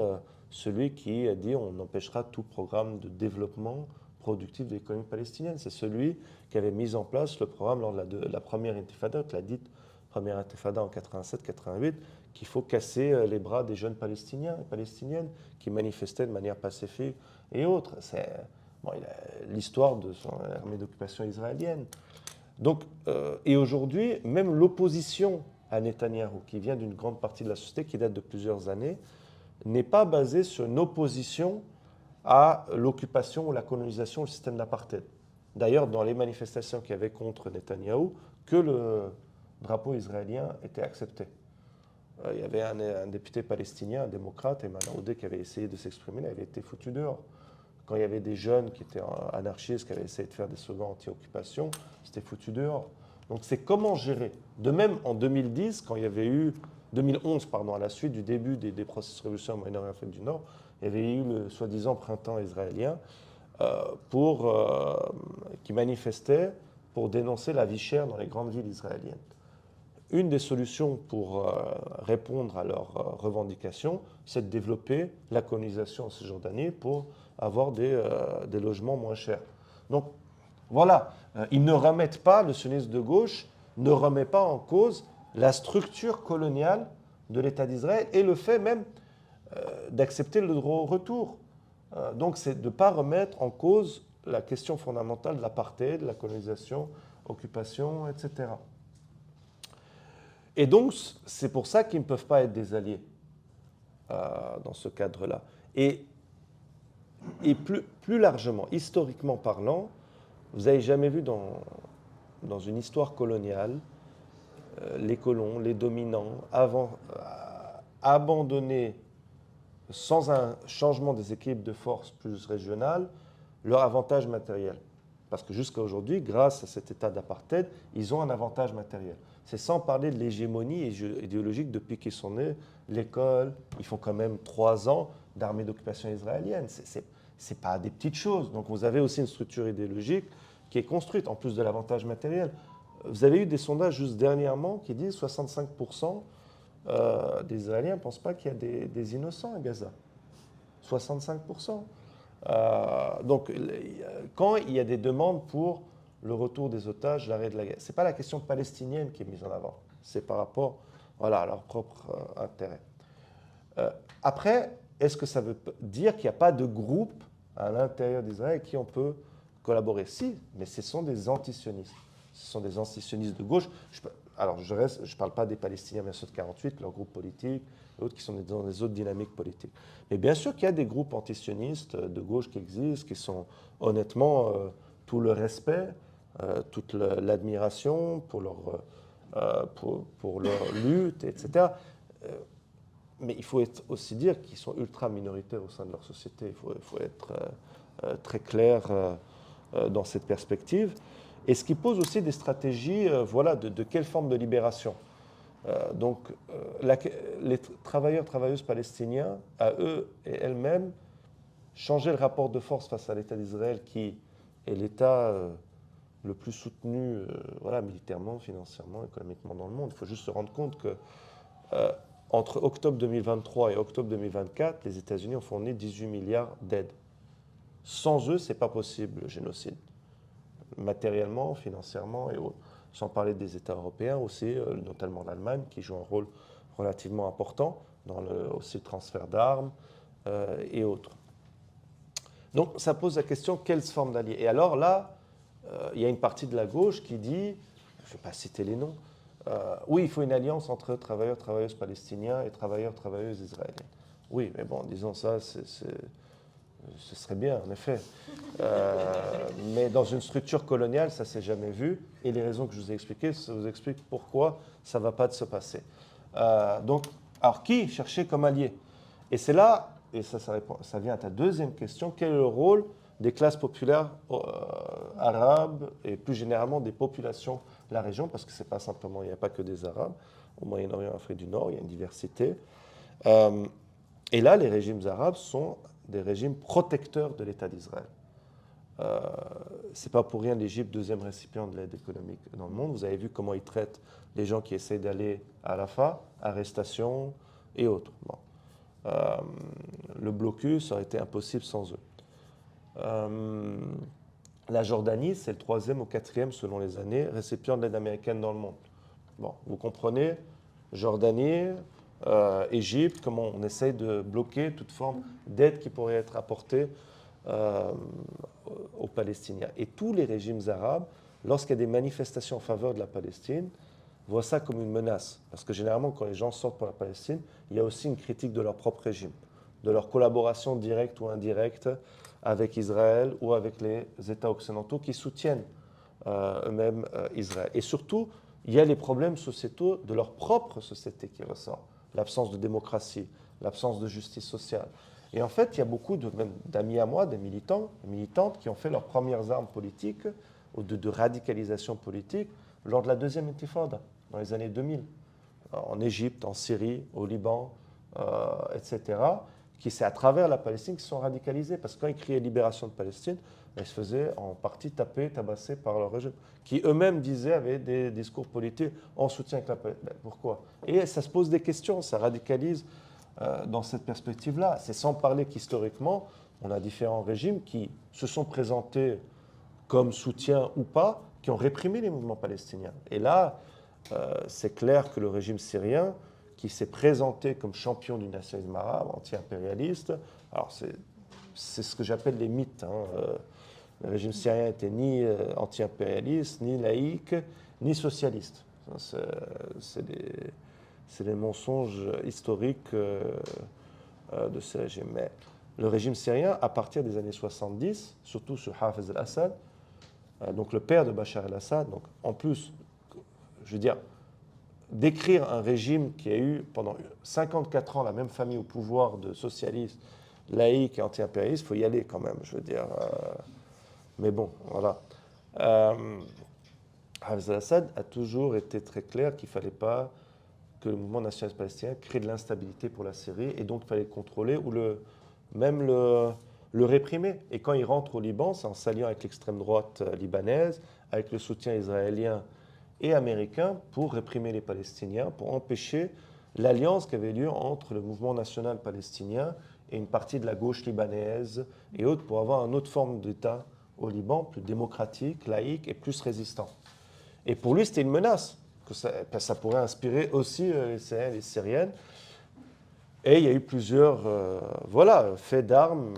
celui qui a dit on empêchera tout programme de développement productif de l'économie palestinienne. C'est celui qui avait mis en place le programme lors de la première intifada, la dite première intifada en 87-88, qu'il faut casser les bras des jeunes Palestiniens et Palestiniennes qui manifestaient de manière pacifique et autres. C'est l'histoire de son armée d'occupation israélienne. Donc, et aujourd'hui, même l'opposition à Netanyahou, qui vient d'une grande partie de la société, qui date de plusieurs années, n'est pas basée sur une opposition à l'occupation ou la colonisation du système d'apartheid. D'ailleurs, dans les manifestations qu'il y avait contre Netanyahou, que le drapeau israélien était accepté. Il y avait un député palestinien, un démocrate, Ayman Odeh, qui avait essayé de s'exprimer, il avait été foutu dehors. Quand il y avait des jeunes qui étaient anarchistes, qui avaient essayé de faire des slogans anti-occupation, c'était foutu dehors. Donc c'est comment gérer. De même, en 2010, quand il y avait eu 2011, pardon, à la suite du début des processus révolutionnaires au Moyen-Orient et en Afrique du Nord, il y avait eu le soi-disant printemps israélien qui manifestait pour dénoncer la vie chère dans les grandes villes israéliennes. Une des solutions pour répondre à leurs revendications, c'est de développer la colonisation en Cisjordanie pour avoir des logements moins chers. Donc voilà, ils ne remettent pas, le sionisme de gauche ne remet pas en cause la structure coloniale de l'État d'Israël et le fait même d'accepter le droit au retour. Donc c'est de ne pas remettre en cause la question fondamentale de l'apartheid, de la colonisation, occupation, etc. Et donc c'est pour ça qu'ils ne peuvent pas être des alliés dans ce cadre-là. Et plus largement, historiquement parlant, vous n'avez jamais vu dans une histoire coloniale les colons, les dominants, abandonner sans un changement des équilibres de force plus régionales leur avantage matériel. Parce que jusqu'à aujourd'hui, grâce à cet état d'apartheid, ils ont un avantage matériel. C'est sans parler de l'hégémonie idéologique depuis qu'ils sont nés, l'école, ils font quand même 3 ans d'armée d'occupation israélienne. C'est pas des petites choses. Donc vous avez aussi une structure idéologique qui est construite, en plus de l'avantage matériel. Vous avez eu des sondages juste dernièrement qui disent 65% des Israéliens ne pensent pas qu'il y a des innocents à Gaza. 65%. Donc, quand il y a des demandes pour le retour des otages, l'arrêt de la guerre, ce n'est pas la question palestinienne qui est mise en avant, c'est par rapport à leur propre intérêt. Après, est-ce que ça veut dire qu'il n'y a pas de groupe à l'intérieur d'Israël avec qui on peut collaborer? Si, mais ce sont des antisionistes. Ce sont des antisionistes de gauche. Alors, je ne parle pas des Palestiniens, bien sûr, de 48, leurs groupes politiques, d'autres qui sont dans des autres dynamiques politiques. Mais bien sûr qu'il y a des groupes antisionistes de gauche qui existent, qui sont honnêtement tout le respect, toute l'admiration pour leur lutte, etc. Mais il faut aussi dire qu'ils sont ultra minoritaires au sein de leur société. Il faut être très clair dans cette perspective. Et ce qui pose aussi des stratégies, de quelle forme de libération. Les travailleurs, travailleuses palestiniens, à eux et elles-mêmes, changer le rapport de force face à l'État d'Israël, qui est l'État le plus soutenu militairement, financièrement, économiquement dans le monde. Il faut juste se rendre compte que entre octobre 2023 et octobre 2024, les États-Unis ont fourni 18 milliards d'aides. Sans eux, ce n'est pas possible, le génocide. Matériellement, financièrement et autres. Sans parler des États européens aussi, notamment l'Allemagne, qui joue un rôle relativement important dans aussi le transfert d'armes et autres. Donc ça pose la question, quelle forme d'alliés? Et alors là, il y a une partie de la gauche qui dit, je ne vais pas citer les noms, oui, il faut une alliance entre travailleurs, travailleuses palestiniens et travailleurs, travailleuses israéliennes. Oui, mais bon, disons ça, ce serait bien, en effet. Mais dans une structure coloniale, ça ne s'est jamais vu. Et les raisons que je vous ai expliquées, ça vous explique pourquoi ça ne va pas de se passer. Alors, qui chercher comme allié? Et c'est là, et ça vient à ta deuxième question, quel est le rôle des classes populaires arabes et plus généralement des populations de la région, parce que c'est pas simplement, il n'y a pas que des Arabes. Au Moyen-Orient, en Afrique du Nord, il y a une diversité. Et là, les régimes arabes sont des régimes protecteurs de l'État d'Israël. C'est pas pour rien l'Égypte, deuxième récipient de l'aide économique dans le monde. Vous avez vu comment ils traitent les gens qui essayent d'aller à Rafah, arrestation et autres. Bon. Le blocus aurait été impossible sans eux. La Jordanie, c'est le 3e ou 4e, selon les années, récipient de l'aide américaine dans le monde. Bon, vous comprenez, Jordanie, Égypte, comment on essaye de bloquer toute forme d'aide qui pourrait être apportée aux Palestiniens. Et tous les régimes arabes, lorsqu'il y a des manifestations en faveur de la Palestine, voient ça comme une menace. Parce que généralement, quand les gens sortent pour la Palestine, il y a aussi une critique de leur propre régime, de leur collaboration directe ou indirecte avec Israël ou avec les États occidentaux qui soutiennent eux-mêmes Israël. Et surtout, il y a les problèmes sociétaux de leur propre société qui ressortent. l'absence de démocratie, l'absence de justice sociale. Et en fait, il y a beaucoup d'amis à moi, des militants, des militantes qui ont fait leurs premières armes politiques ou de radicalisation politique lors de la deuxième intifada, dans les années 2000, en Égypte, en Syrie, au Liban, etc., qui c'est à travers la Palestine qui se sont radicalisés. Parce que quand ils criaient libération de Palestine, ils se faisaient en partie taper, tabasser par leur régime, qui eux-mêmes disaient, avaient des discours politiques en soutien avec la Palestine. Pourquoi? Et ça se pose des questions, ça radicalise dans cette perspective-là. C'est sans parler qu'historiquement, on a différents régimes qui se sont présentés comme soutien ou pas, qui ont réprimé les mouvements palestiniens. Et là, c'est clair que le régime syrien, qui s'est présenté comme champion du nationalisme arabe, anti-impérialiste, alors c'est ce que j'appelle les mythes. Le régime syrien n'était ni anti-impérialiste, ni laïque, ni socialiste. C'est des mensonges historiques de ce régime. Mais le régime syrien, à partir des années 70, surtout sur Hafez al-Assad, donc le père de Bachar el-Assad, donc en plus, je veux dire, décrire un régime qui a eu pendant 54 ans la même famille au pouvoir de socialistes, laïques et anti-impérialistes, il faut y aller quand même, je veux dire. Mais bon, voilà. Hafez al-Assad a toujours été très clair qu'il ne fallait pas que le mouvement nationaliste palestinien crée de l'instabilité pour la Syrie et donc il fallait le contrôler ou même le réprimer. Et quand il rentre au Liban, c'est en s'alliant avec l'extrême droite libanaise, avec le soutien israélien et américain pour réprimer les Palestiniens, pour empêcher l'alliance qui avait lieu entre le mouvement national palestinien et une partie de la gauche libanaise et autres pour avoir une autre forme d'État au Liban, plus démocratique, laïque et plus résistant. Et pour lui, c'était une menace, que ça pourrait inspirer aussi les Syriens et les Syriennes. Et il y a eu plusieurs faits d'armes,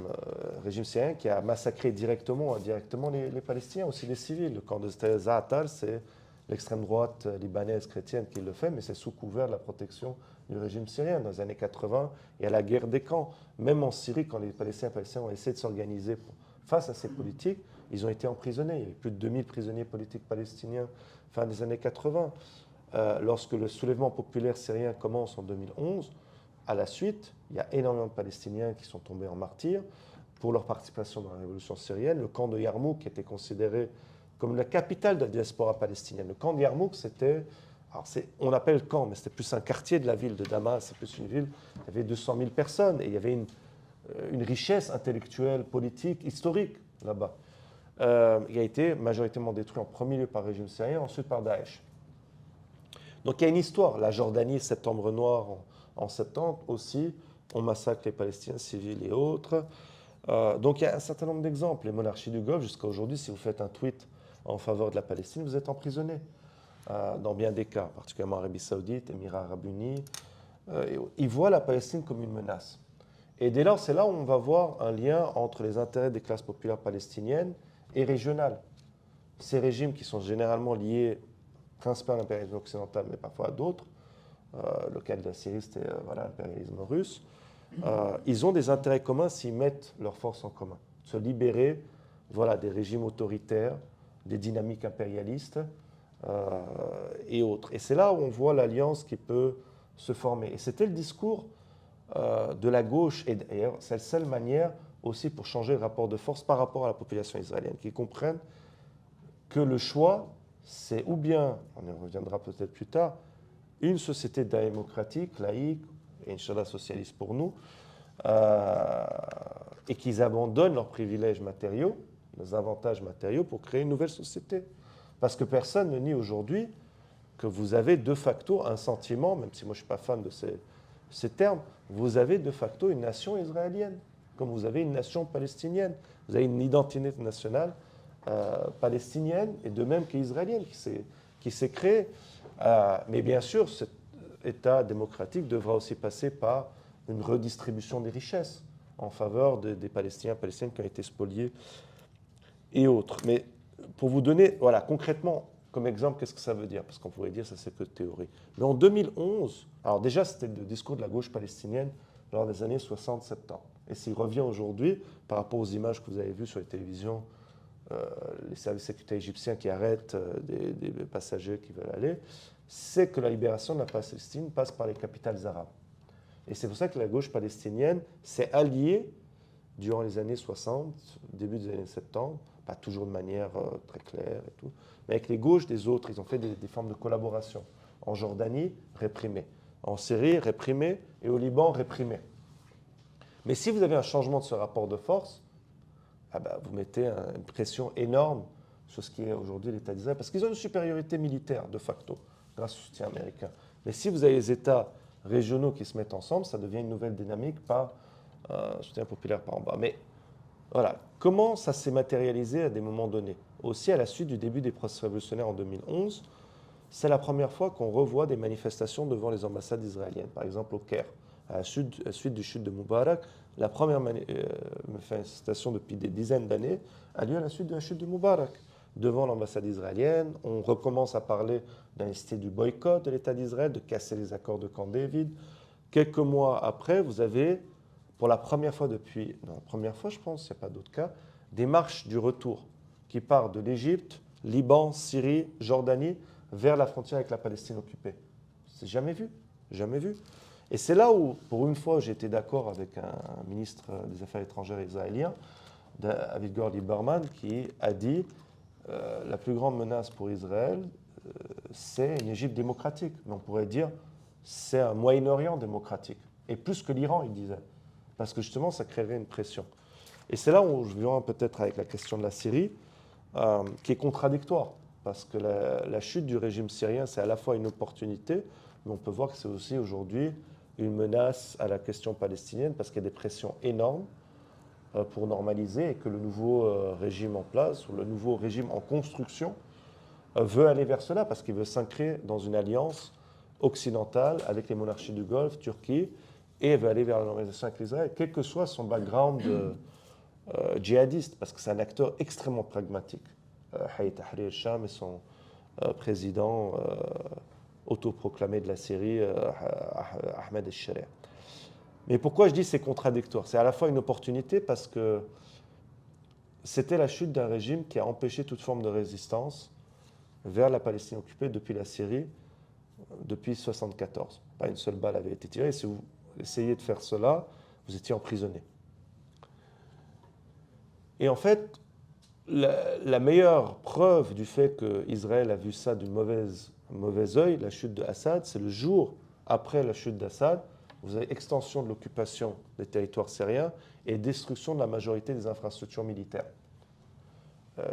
régime syrien qui a massacré directement ou indirectement les Palestiniens, aussi les civils. Le camp de Zaatal, c'est l'extrême droite libanaise chrétienne qui le fait, mais c'est sous couvert de la protection du régime syrien. Dans les années 80, il y a la guerre des camps. Même en Syrie, quand les Palestiniens ont essayé de s'organiser face à ces politiques, ils ont été emprisonnés. Il y a eu plus de 2000 prisonniers politiques palestiniens fin des années 80. Lorsque le soulèvement populaire syrien commence en 2011, à la suite, il y a énormément de Palestiniens qui sont tombés en martyrs pour leur participation dans la révolution syrienne. Le camp de Yarmouk était considéré comme la capitale de la diaspora palestinienne. Le camp de Yarmouk, on appelle camp, mais c'était plus un quartier de la ville de Damas, c'est plus une ville, il y avait 200 000 personnes et il y avait une richesse intellectuelle, politique, historique là-bas. Il a été majoritairement détruit en premier lieu par le régime syrien, ensuite par Daesh. Donc il y a une histoire. La Jordanie, Septembre Noir, en 70 aussi, on massacre les Palestiniens civils et autres. Donc il y a un certain nombre d'exemples. Les monarchies du Golfe, jusqu'à aujourd'hui, si vous faites un tweet en faveur de la Palestine, vous êtes emprisonné. Dans bien des cas, particulièrement Arabie Saoudite, Émirats Arabes Unis. Ils voient la Palestine comme une menace. Et dès lors, c'est là où on va voir un lien entre les intérêts des classes populaires palestiniennes et régionales. Ces régimes qui sont généralement liés principalement à l'impérialisme occidental, mais parfois à d'autres, le cas de la Syrie, c'était l'impérialisme russe, ils ont des intérêts communs s'ils mettent leurs forces en commun. Se libérer des régimes autoritaires, des dynamiques impérialistes et autres. Et c'est là où on voit l'alliance qui peut se former. Et c'était le discours de la gauche, et d'ailleurs, c'est la seule manière aussi pour changer le rapport de force par rapport à la population israélienne, qui comprennent que le choix, c'est ou bien, on y reviendra peut-être plus tard, une société démocratique, laïque, et Inch'Allah socialiste pour nous, et qu'ils abandonnent leurs privilèges matériaux, leurs avantages matériaux pour créer une nouvelle société. Parce que personne ne nie aujourd'hui que vous avez de facto un sentiment, même si moi je ne suis pas fan de ces termes, vous avez de facto une nation israélienne, comme vous avez une nation palestinienne. Vous avez une identité nationale palestinienne et de même qu'israélienne qui s'est créée. Mais bien sûr, cet État démocratique devra aussi passer par une redistribution des richesses en faveur des Palestiniens, Palestiniennes qui ont été spoliés et autres. Mais pour vous donner, concrètement, comme exemple, qu'est-ce que ça veut dire? Parce qu'on pourrait dire que ça, c'est que de théorie. Mais en 2011, alors déjà, c'était le discours de la gauche palestinienne lors des années 60-70. Et s'il revient aujourd'hui, par rapport aux images que vous avez vues sur les télévisions, les services sécurité égyptiens qui arrêtent des passagers qui veulent aller, c'est que la libération de la Palestine passe par les capitales arabes. Et c'est pour ça que la gauche palestinienne s'est alliée durant les années 60, début des années 70, pas toujours de manière très claire et tout, mais avec les gauches des autres, ils ont fait des formes de collaboration. En Jordanie, réprimé. En Syrie, réprimé. Et au Liban, réprimé. Mais si vous avez un changement de ce rapport de force, vous mettez une pression énorme sur ce qui est aujourd'hui l'État d'Israël, parce qu'ils ont une supériorité militaire, de facto, grâce au soutien américain. Mais si vous avez les États régionaux qui se mettent ensemble, ça devient une nouvelle dynamique par soutien populaire par en bas. Mais voilà, comment ça s'est matérialisé à des moments donnés? Aussi, à la suite du début des processus révolutionnaires en 2011, c'est la première fois qu'on revoit des manifestations devant les ambassades israéliennes. Par exemple, au Caire, à la suite du chute de Moubarak, la première manifestation depuis des dizaines d'années a lieu à la suite de la chute de Moubarak. Devant l'ambassade israélienne, on recommence à parler de la nécessité du boycott de l'État d'Israël, de casser les accords de Camp David. Quelques mois après, vous avez, pour la première fois depuis, non, la première fois je pense, il n'y a pas d'autre cas, des marches du retour qui partent de l'Égypte, Liban, Syrie, Jordanie, vers la frontière avec la Palestine occupée. C'est jamais vu, jamais vu. Et c'est là où, pour une fois, j'ai été d'accord avec un ministre des Affaires étrangères israélien, Avigdor Lieberman, qui a dit la plus grande menace pour Israël, c'est une Égypte démocratique. Mais on pourrait dire c'est un Moyen-Orient démocratique. Et plus que l'Iran, il disait. Parce que justement, ça créerait une pression. Et c'est là où je viens peut-être avec la question de la Syrie, qui est contradictoire. Parce que la chute du régime syrien, c'est à la fois une opportunité, mais on peut voir que c'est aussi aujourd'hui une menace à la question palestinienne, parce qu'il y a des pressions énormes pour normaliser, et que le nouveau régime en place, ou le nouveau régime en construction, veut aller vers cela, parce qu'il veut s'inscrire dans une alliance occidentale avec les monarchies du Golfe, Turquie, et veut aller vers la normalisation avec l'Israël, quel que soit son background djihadiste, parce que c'est un acteur extrêmement pragmatique. Hayat Tahrir al-Sham et son président autoproclamé de la Syrie, Ahmed el-Sharia. Mais pourquoi je dis c'est contradictoire? C'est à la fois une opportunité parce que c'était la chute d'un régime qui a empêché toute forme de résistance vers la Palestine occupée depuis la Syrie, depuis 1974. Pas une seule balle avait été tirée. Si vous essayez de faire cela, vous étiez emprisonné. Et en fait, la meilleure preuve du fait qu'Israël a vu ça d'un mauvais œil, la chute d'Assad, c'est le jour après la chute d'Assad, vous avez extension de l'occupation des territoires syriens et destruction de la majorité des infrastructures militaires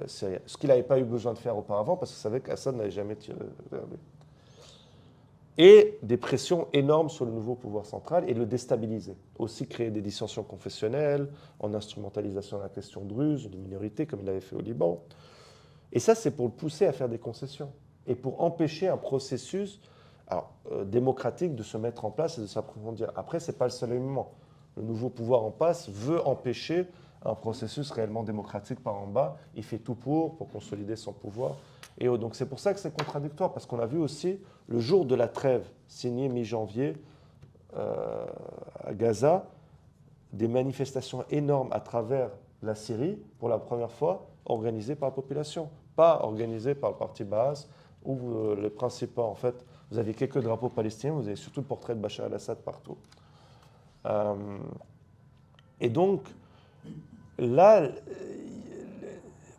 syriennes. Ce qu'il n'avait pas eu besoin de faire auparavant parce qu'il savait qu'Assad n'avait jamais tiré vers lui. Et des pressions énormes sur le nouveau pouvoir central et le déstabiliser. Aussi créer des dissensions confessionnelles, en instrumentalisation de la question druze, de minorités, comme il l'avait fait au Liban. Et ça, c'est pour le pousser à faire des concessions et pour empêcher un processus démocratique de se mettre en place et de s'approfondir. Après, ce n'est pas le seul élément. Le nouveau pouvoir en place veut empêcher un processus réellement démocratique par en bas. Il fait tout pour consolider son pouvoir. Et donc c'est pour ça que c'est contradictoire, parce qu'on a vu aussi le jour de la trêve, signée mi-janvier à Gaza, des manifestations énormes à travers la Syrie, pour la première fois organisées par la population, pas organisées par le parti Baas, où les principaux, en fait, vous avez quelques drapeaux palestiniens, vous avez surtout le portrait de Bachar el-Assad partout. Et donc, là,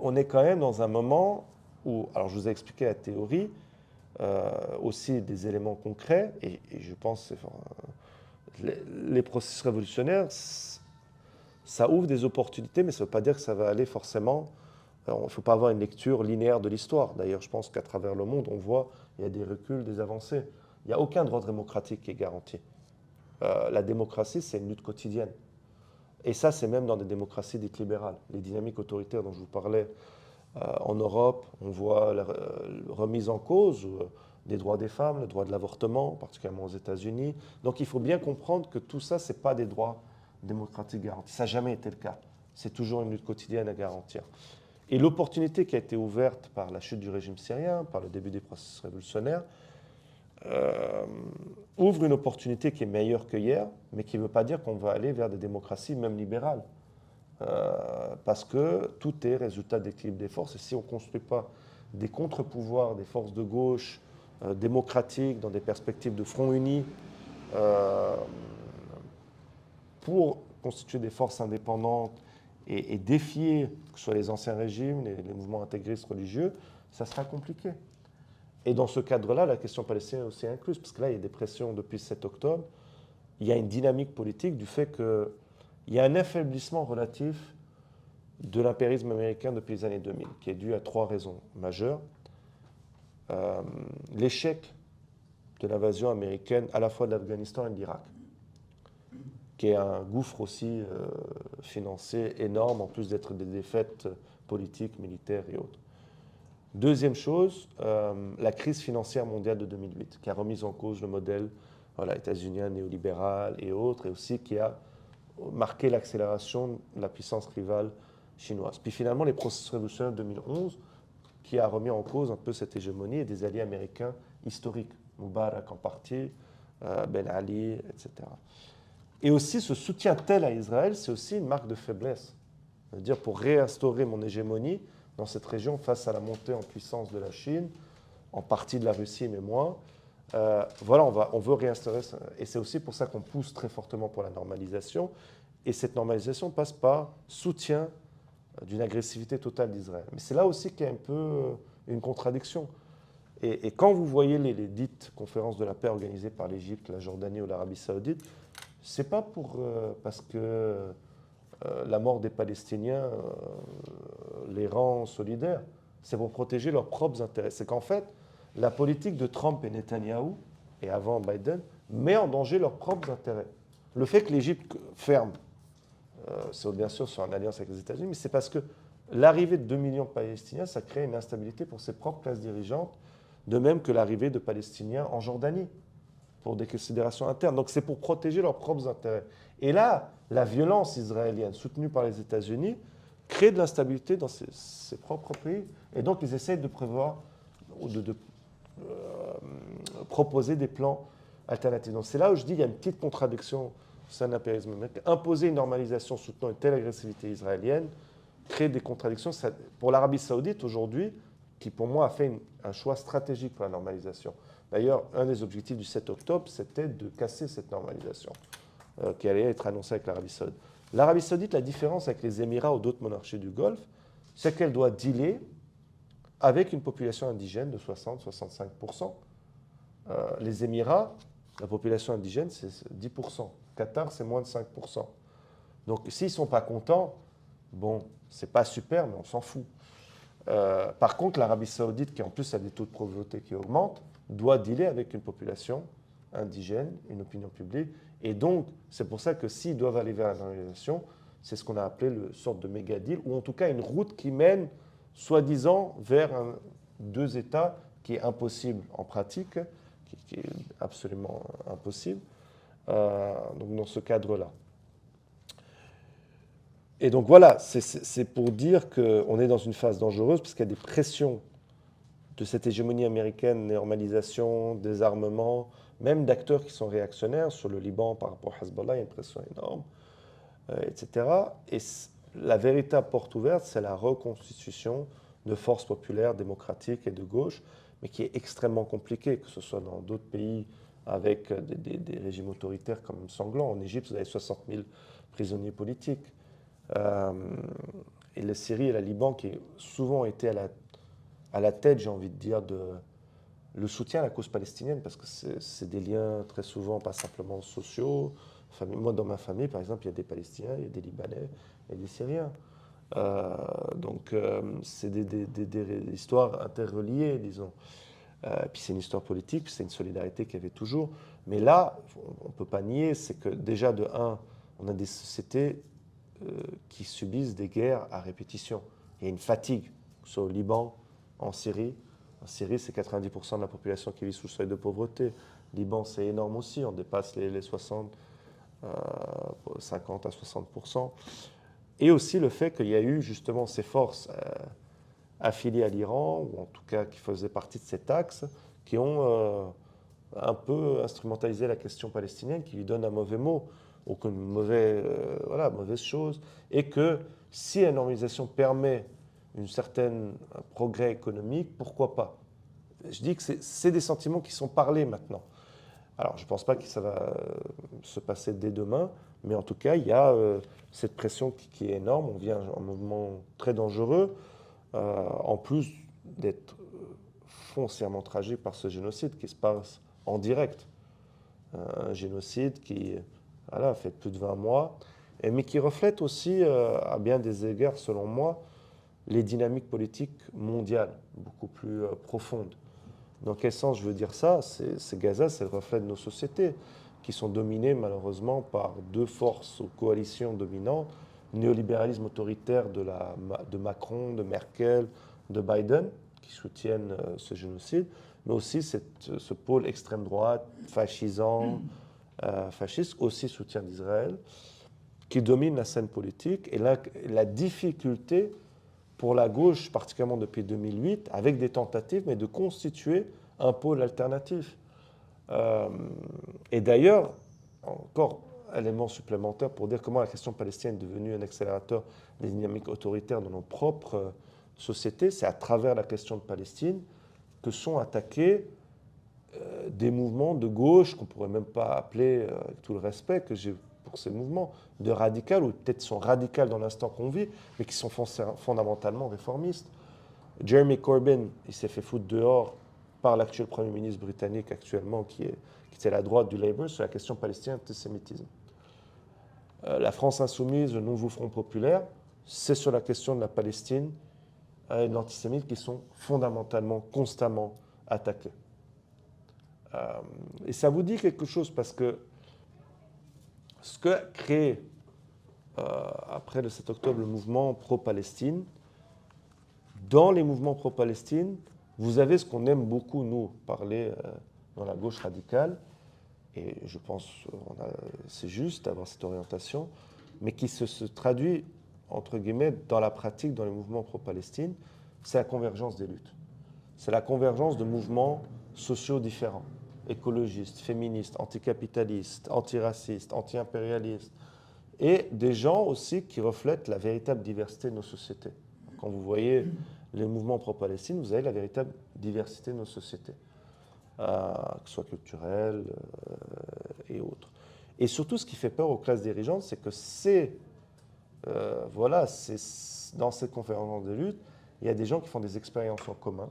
on est quand même dans un moment où, alors je vous ai expliqué la théorie, aussi des éléments concrets, et je pense que les processus révolutionnaires, ça ouvre des opportunités, mais ça ne veut pas dire que ça va aller forcément. Il ne faut pas avoir une lecture linéaire de l'histoire. D'ailleurs, je pense qu'à travers le monde, on voit il y a des reculs, des avancées. Il n'y a aucun droit démocratique qui est garanti. La démocratie, c'est une lutte quotidienne. Et ça, c'est même dans des démocraties dites libérales. Les dynamiques autoritaires dont je vous parlais en Europe, on voit la remise en cause des droits des femmes, le droit de l'avortement, particulièrement aux États-Unis. Donc il faut bien comprendre que tout ça, ce n'est pas des droits démocratiques garantis. Ça n'a jamais été le cas. C'est toujours une lutte quotidienne à garantir. Et l'opportunité qui a été ouverte par la chute du régime syrien, par le début des processus révolutionnaires, ouvre une opportunité qui est meilleure que hier, mais qui ne veut pas dire qu'on va aller vers des démocraties même libérales. Parce que tout est résultat d'équilibre des forces. Et si on ne construit pas des contre-pouvoirs, des forces de gauche démocratiques, dans des perspectives de front uni, pour constituer des forces indépendantes et défier, que ce soit les anciens régimes, les mouvements intégristes religieux, ça sera compliqué. Et dans ce cadre-là, la question palestinienne est aussi incluse, parce que là, il y a des pressions depuis le 7 octobre. Il y a une dynamique politique du fait qu'il y a un affaiblissement relatif de l'impérialisme américain depuis les années 2000, qui est dû à 3 raisons majeures. L'échec de l'invasion américaine à la fois de l'Afghanistan et de l'Irak, qui est un gouffre aussi financier énorme, en plus d'être des défaites politiques, militaires et autres. Deuxième chose, la crise financière mondiale de 2008, qui a remis en cause le modèle états-unien néolibéral et autres, et aussi qui a marqué l'accélération de la puissance rivale chinoise. Puis finalement, les processus révolutionnaires de 2011, qui a remis en cause un peu cette hégémonie et des alliés américains historiques, Moubarak en partie, Ben Ali, etc. Et aussi, ce soutien tel à Israël, c'est aussi une marque de faiblesse. C'est-à-dire, pour réinstaurer mon hégémonie dans cette région face à la montée en puissance de la Chine, en partie de la Russie, mais moins, on veut réinstaurer ça. Et c'est aussi pour ça qu'on pousse très fortement pour la normalisation. Et cette normalisation passe par soutien d'une agressivité totale d'Israël. Mais c'est là aussi qu'il y a un peu une contradiction. Et quand vous voyez les dites conférences de la paix organisées par l'Égypte, la Jordanie ou l'Arabie Saoudite, c'est pas parce que la mort des Palestiniens les rend solidaires, c'est pour protéger leurs propres intérêts. C'est qu'en fait, la politique de Trump et Netanyahou, et avant Biden, met en danger leurs propres intérêts. Le fait que l'Égypte ferme, c'est bien sûr sur une alliance avec les États-Unis, mais c'est parce que l'arrivée de 2 millions de Palestiniens, ça crée une instabilité pour ses propres classes dirigeantes, de même que l'arrivée de Palestiniens en Jordanie, pour des considérations internes. Donc c'est pour protéger leurs propres intérêts. Et là, la violence israélienne, soutenue par les États-Unis, crée de l'instabilité dans ses propres pays. Et donc ils essayent de prévoir, ou de proposer des plans alternatifs. Donc c'est là où je dis qu'il y a une petite contradiction au sein de l'impérialisme américain. Imposer une normalisation soutenant une telle agressivité israélienne crée des contradictions. Pour l'Arabie Saoudite aujourd'hui, qui pour moi a fait un choix stratégique pour la normalisation. D'ailleurs, un des objectifs du 7 octobre, c'était de casser cette normalisation qui allait être annoncée avec l'Arabie Saoudite. L'Arabie Saoudite, la différence avec les Émirats ou d'autres monarchies du Golfe, c'est qu'elle doit dealer avec une population indigène de 60-65%. Les Émirats, la population indigène, c'est 10%. Qatar, c'est moins de 5%. Donc, s'ils ne sont pas contents, bon, c'est pas super, mais on s'en fout. Par contre, l'Arabie Saoudite, qui en plus a des taux de pauvreté qui augmentent, doit dealer avec une population indigène, une opinion publique. Et donc, c'est pour ça que s'ils doivent aller vers la normalisation, c'est ce qu'on a appelé le sorte de méga deal, ou en tout cas une route qui mène, soi-disant, vers 2 États qui est impossible en pratique, qui est absolument impossible, donc dans ce cadre-là. Et donc voilà, c'est pour dire qu'on est dans une phase dangereuse, parce qu'il y a des pressions de cette hégémonie américaine, normalisation, désarmement, même d'acteurs qui sont réactionnaires. Sur le Liban, par rapport à Hezbollah, il y a une pression énorme, etc. Et la véritable porte ouverte, c'est la reconstitution de forces populaires, démocratiques et de gauche, mais qui est extrêmement compliquée, que ce soit dans d'autres pays avec des régimes autoritaires comme sanglants. En Égypte, vous avez 60 000 prisonniers politiques. Et la Syrie et le Liban, qui ont souvent été à la tête, j'ai envie de dire, le soutien à la cause palestinienne, parce que c'est des liens très souvent, pas simplement sociaux. Moi, dans ma famille, par exemple, il y a des Palestiniens, il y a des Libanais et des Syriens. Donc, c'est des histoires interreliées, disons. Puis c'est une histoire politique, puis c'est une solidarité qu'il y avait toujours. Mais là, on ne peut pas nier, c'est que déjà, de un, on a des sociétés qui subissent des guerres à répétition. Il y a une fatigue, que ce soit au Liban, en Syrie. En Syrie, c'est 90% de la population qui vit sous le seuil de pauvreté. Liban, c'est énorme aussi, on dépasse les 50 à 60%. Et aussi le fait qu'il y a eu justement ces forces affiliées à l'Iran, ou en tout cas qui faisaient partie de cet axe, qui ont un peu instrumentalisé la question palestinienne, qui lui donne un mauvais mot, ou une mauvaise chose, et que si la normalisation permet un certain progrès économique, pourquoi pas? Je dis que c'est des sentiments qui sont parlés maintenant. Alors, je ne pense pas que ça va se passer dès demain, Mais en tout cas, il y a cette pression qui est énorme. On vient un mouvement très dangereux, en plus d'être foncièrement tragique par ce génocide qui se passe en direct. Un génocide qui voilà, fait plus de 20 mois, mais qui reflète aussi, à bien des égards, selon moi, les dynamiques politiques mondiales, beaucoup plus profondes. Dans quel sens je veux dire ça? C'est Gaza, c'est le reflet de nos sociétés, qui sont dominées malheureusement par deux forces ou coalitions dominantes, le néolibéralisme autoritaire de Macron, de Merkel, de Biden, qui soutiennent ce génocide, mais aussi ce pôle extrême droite, fascisant, fasciste, aussi soutien d'Israël, qui domine la scène politique. Et la difficulté pour la gauche, particulièrement depuis 2008, avec des tentatives, mais de constituer un pôle alternatif. Et d'ailleurs, encore élément supplémentaire pour dire comment la question palestinienne est devenue un accélérateur des dynamiques autoritaires dans nos propres sociétés, c'est à travers la question de Palestine que sont attaqués des mouvements de gauche, qu'on ne pourrait même pas appeler, avec tout le respect que j'ai pour ces mouvements, de radicales, ou peut-être sont radicales dans l'instant qu'on vit, mais qui sont fondamentalement réformistes. Jeremy Corbyn, il s'est fait foutre dehors par l'actuel Premier ministre britannique actuellement, qui était à la droite du Labour, sur la question palestinienne, antisémitisme. La France insoumise, le Nouveau Front populaire, c'est sur la question de la Palestine et de l'antisémitisme qui sont fondamentalement, constamment attaqués. Et ça vous dit quelque chose parce que ce que crée après le 7 octobre le mouvement pro-Palestine, dans les mouvements pro-Palestine, vous avez ce qu'on aime beaucoup, nous, parler dans la gauche radicale, et je pense que c'est juste d'avoir cette orientation, mais qui se traduit, entre guillemets, dans la pratique, dans les mouvements pro-Palestine, c'est la convergence des luttes. C'est la convergence de mouvements sociaux différents, écologistes, féministes, anticapitalistes, antiracistes, anti-impérialistes, et des gens aussi qui reflètent la véritable diversité de nos sociétés. Quand vous voyez les mouvements pro-Palestine, vous avez la véritable diversité de nos sociétés, que ce soit culturelle et autres. Et surtout, ce qui fait peur aux classes dirigeantes, c'est que dans cette conférence de lutte, il y a des gens qui font des expériences en commun,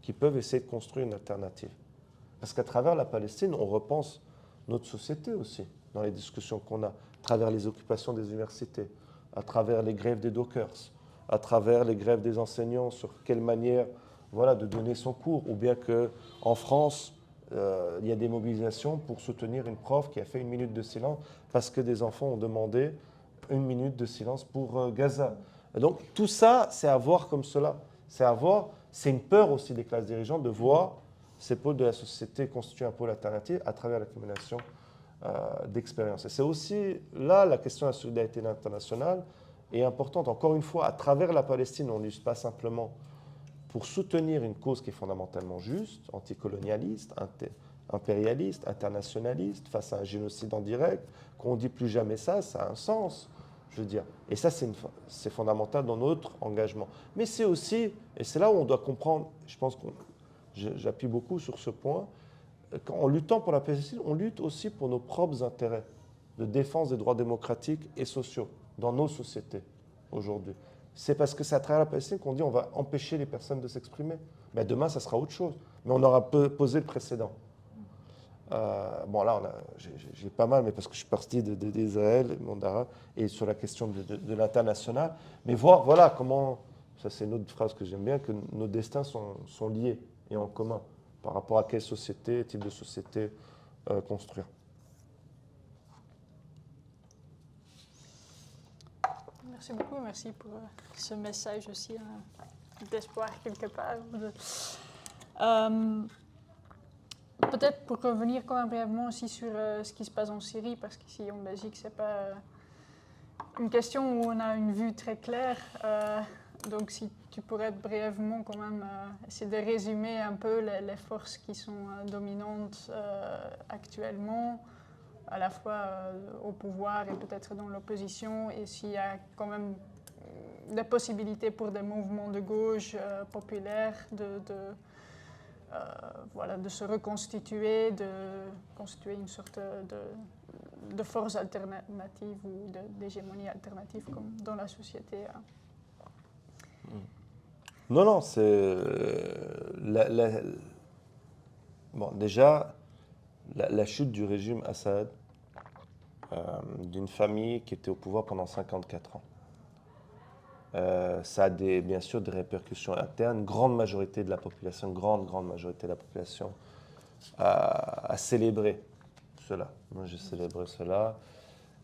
qui peuvent essayer de construire une alternative. Parce qu'à travers la Palestine, on repense notre société aussi, dans les discussions qu'on a, à travers les occupations des universités, à travers les grèves des dockers, à travers les grèves des enseignants, sur quelle manière de donner son cours, ou bien qu'en France, il y a des mobilisations pour soutenir une prof qui a fait 1 minute de silence parce que des enfants ont demandé 1 minute de silence pour Gaza. Et donc tout ça, c'est à voir comme cela. C'est une peur aussi des classes dirigeantes de voir ces pôles de la société constituer un pôle alternatif à travers l'accumulation d'expériences. Et c'est aussi là la question de la solidarité internationale est importante. Encore une fois, à travers la Palestine, on n'use pas simplement pour soutenir une cause qui est fondamentalement juste, anticolonialiste, impérialiste, internationaliste, face à un génocide en direct, qu'on ne dit plus jamais ça, ça a un sens, je veux dire. Et ça, c'est fondamental dans notre engagement. Mais c'est aussi, et c'est là où on doit comprendre, je pense que j'appuie beaucoup sur ce point, en luttant pour la Palestine, on lutte aussi pour nos propres intérêts de défense des droits démocratiques et sociaux dans nos sociétés aujourd'hui. C'est parce que c'est à travers la Palestine qu'on dit on va empêcher les personnes de s'exprimer. Mais demain, ça sera autre chose. Mais on aura posé le précédent. Bon, là, j'ai pas mal, mais parce que je suis parti d'Israël, et sur la question de l'international. Mais voilà comment, ça c'est une autre phrase que j'aime bien, que nos destins sont liés et en commun par rapport à quelle société, type de société construire. Merci beaucoup, merci pour ce message aussi d'espoir quelque part. Peut-être pour revenir quand même brièvement aussi sur ce qui se passe en Syrie, parce qu'ici en Belgique, ce n'est pas une question où on a une vue très claire. Donc si tu pourrais brièvement quand même essayer de résumer un peu les forces qui sont dominantes actuellement, à la fois au pouvoir et peut-être dans l'opposition, et s'il y a quand même des possibilités pour des mouvements de gauche populaires voilà, de se reconstituer, de constituer une sorte de force alternative ou d'hégémonie alternative comme dans la société. Non, non, c'est. Bon, déjà, la chute du régime Assad, d'une famille qui était au pouvoir pendant 54 ans. Ça a bien sûr des répercussions internes. Grande majorité de la population, grande majorité de la population a célébré cela. Moi, j'ai célébré cela.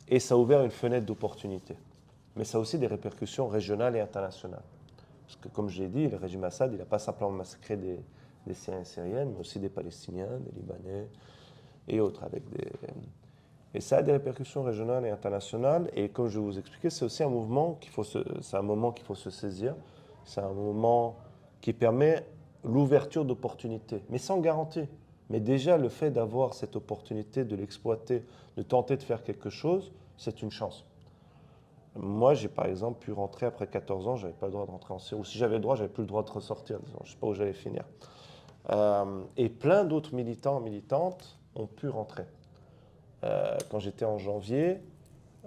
Et ça a ouvert une fenêtre d'opportunité. Mais ça a aussi des répercussions régionales et internationales. Parce que, comme je l'ai dit, le régime Assad, il n'a pas simplement massacré des Syriens et Syriennes, mais aussi des Palestiniens, des Libanais et autres. Et ça a des répercussions régionales et internationales. Et comme je vais vous expliquer, c'est aussi un mouvement c'est un moment qu'il faut se saisir. C'est un moment qui permet l'ouverture d'opportunités, mais sans garantie. Mais déjà, le fait d'avoir cette opportunité, de l'exploiter, de tenter de faire quelque chose, c'est une chance. Moi, j'ai par exemple pu rentrer après 14 ans, je n'avais pas le droit de rentrer en Syrie. Ou si j'avais le droit, je n'avais plus le droit de ressortir. Disons. Je ne sais pas où j'allais finir. Et plein d'autres militants et militantes ont pu rentrer. Quand j'étais en janvier,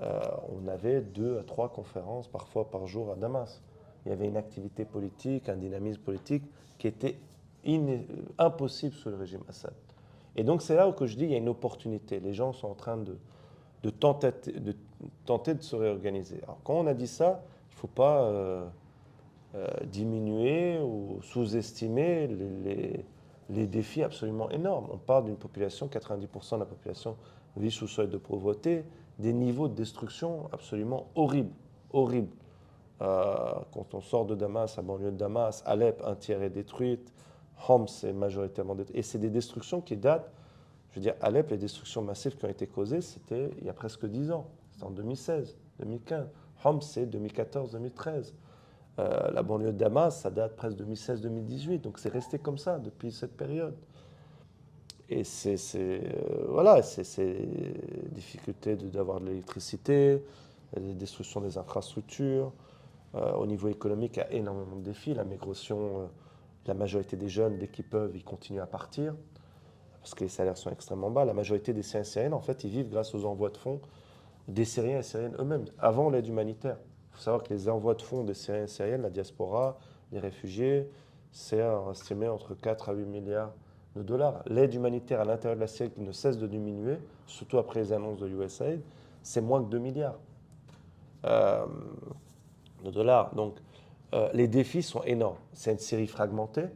on avait 2 à 3 conférences, parfois par jour, à Damas. Il y avait une activité politique, un dynamisme politique qui était impossible sous le régime Assad. Et donc c'est là où je dis qu'il y a une opportunité. Les gens sont en train de tenter de se réorganiser. Alors quand on a dit ça, il ne faut pas diminuer ou sous-estimer les défis absolument énormes. On parle d'une population, 90% de la population vit sous le seuil de pauvreté, des niveaux de destruction absolument horribles. Horribles. Quand on sort de Damas, la banlieue de Damas, Alep, un tiers est détruite, Homs est majoritairement détruite. Et c'est des destructions qui datent, je veux dire, Alep, les destructions massives qui ont été causées, c'était il y a presque 10 ans. C'était en 2016, 2015. Homs, c'est 2014, 2013. La banlieue de Damas, ça date presque 2016-2018, donc c'est resté comme ça depuis cette période. Et voilà, c'est difficulté d'avoir de l'électricité, la destruction des infrastructures. Au niveau économique, il y a énormément de défis. La migration, la majorité des jeunes, dès qu'ils peuvent, ils continuent à partir, parce que les salaires sont extrêmement bas. La majorité des Syriens et Syriennes, en fait, ils vivent grâce aux envois de fonds des Syriens et Syriennes eux-mêmes, avant l'aide humanitaire. Il faut savoir que les envois de fonds des Syriens et Syriennes, la diaspora, les réfugiés, c'est estimé entre 4 à 8 milliards de dollars. L'aide humanitaire à l'intérieur de la Syrie qui ne cesse de diminuer, surtout après les annonces de USAID, c'est moins que 2 milliards de dollars. Donc les défis sont énormes. C'est une Syrie fragmentée.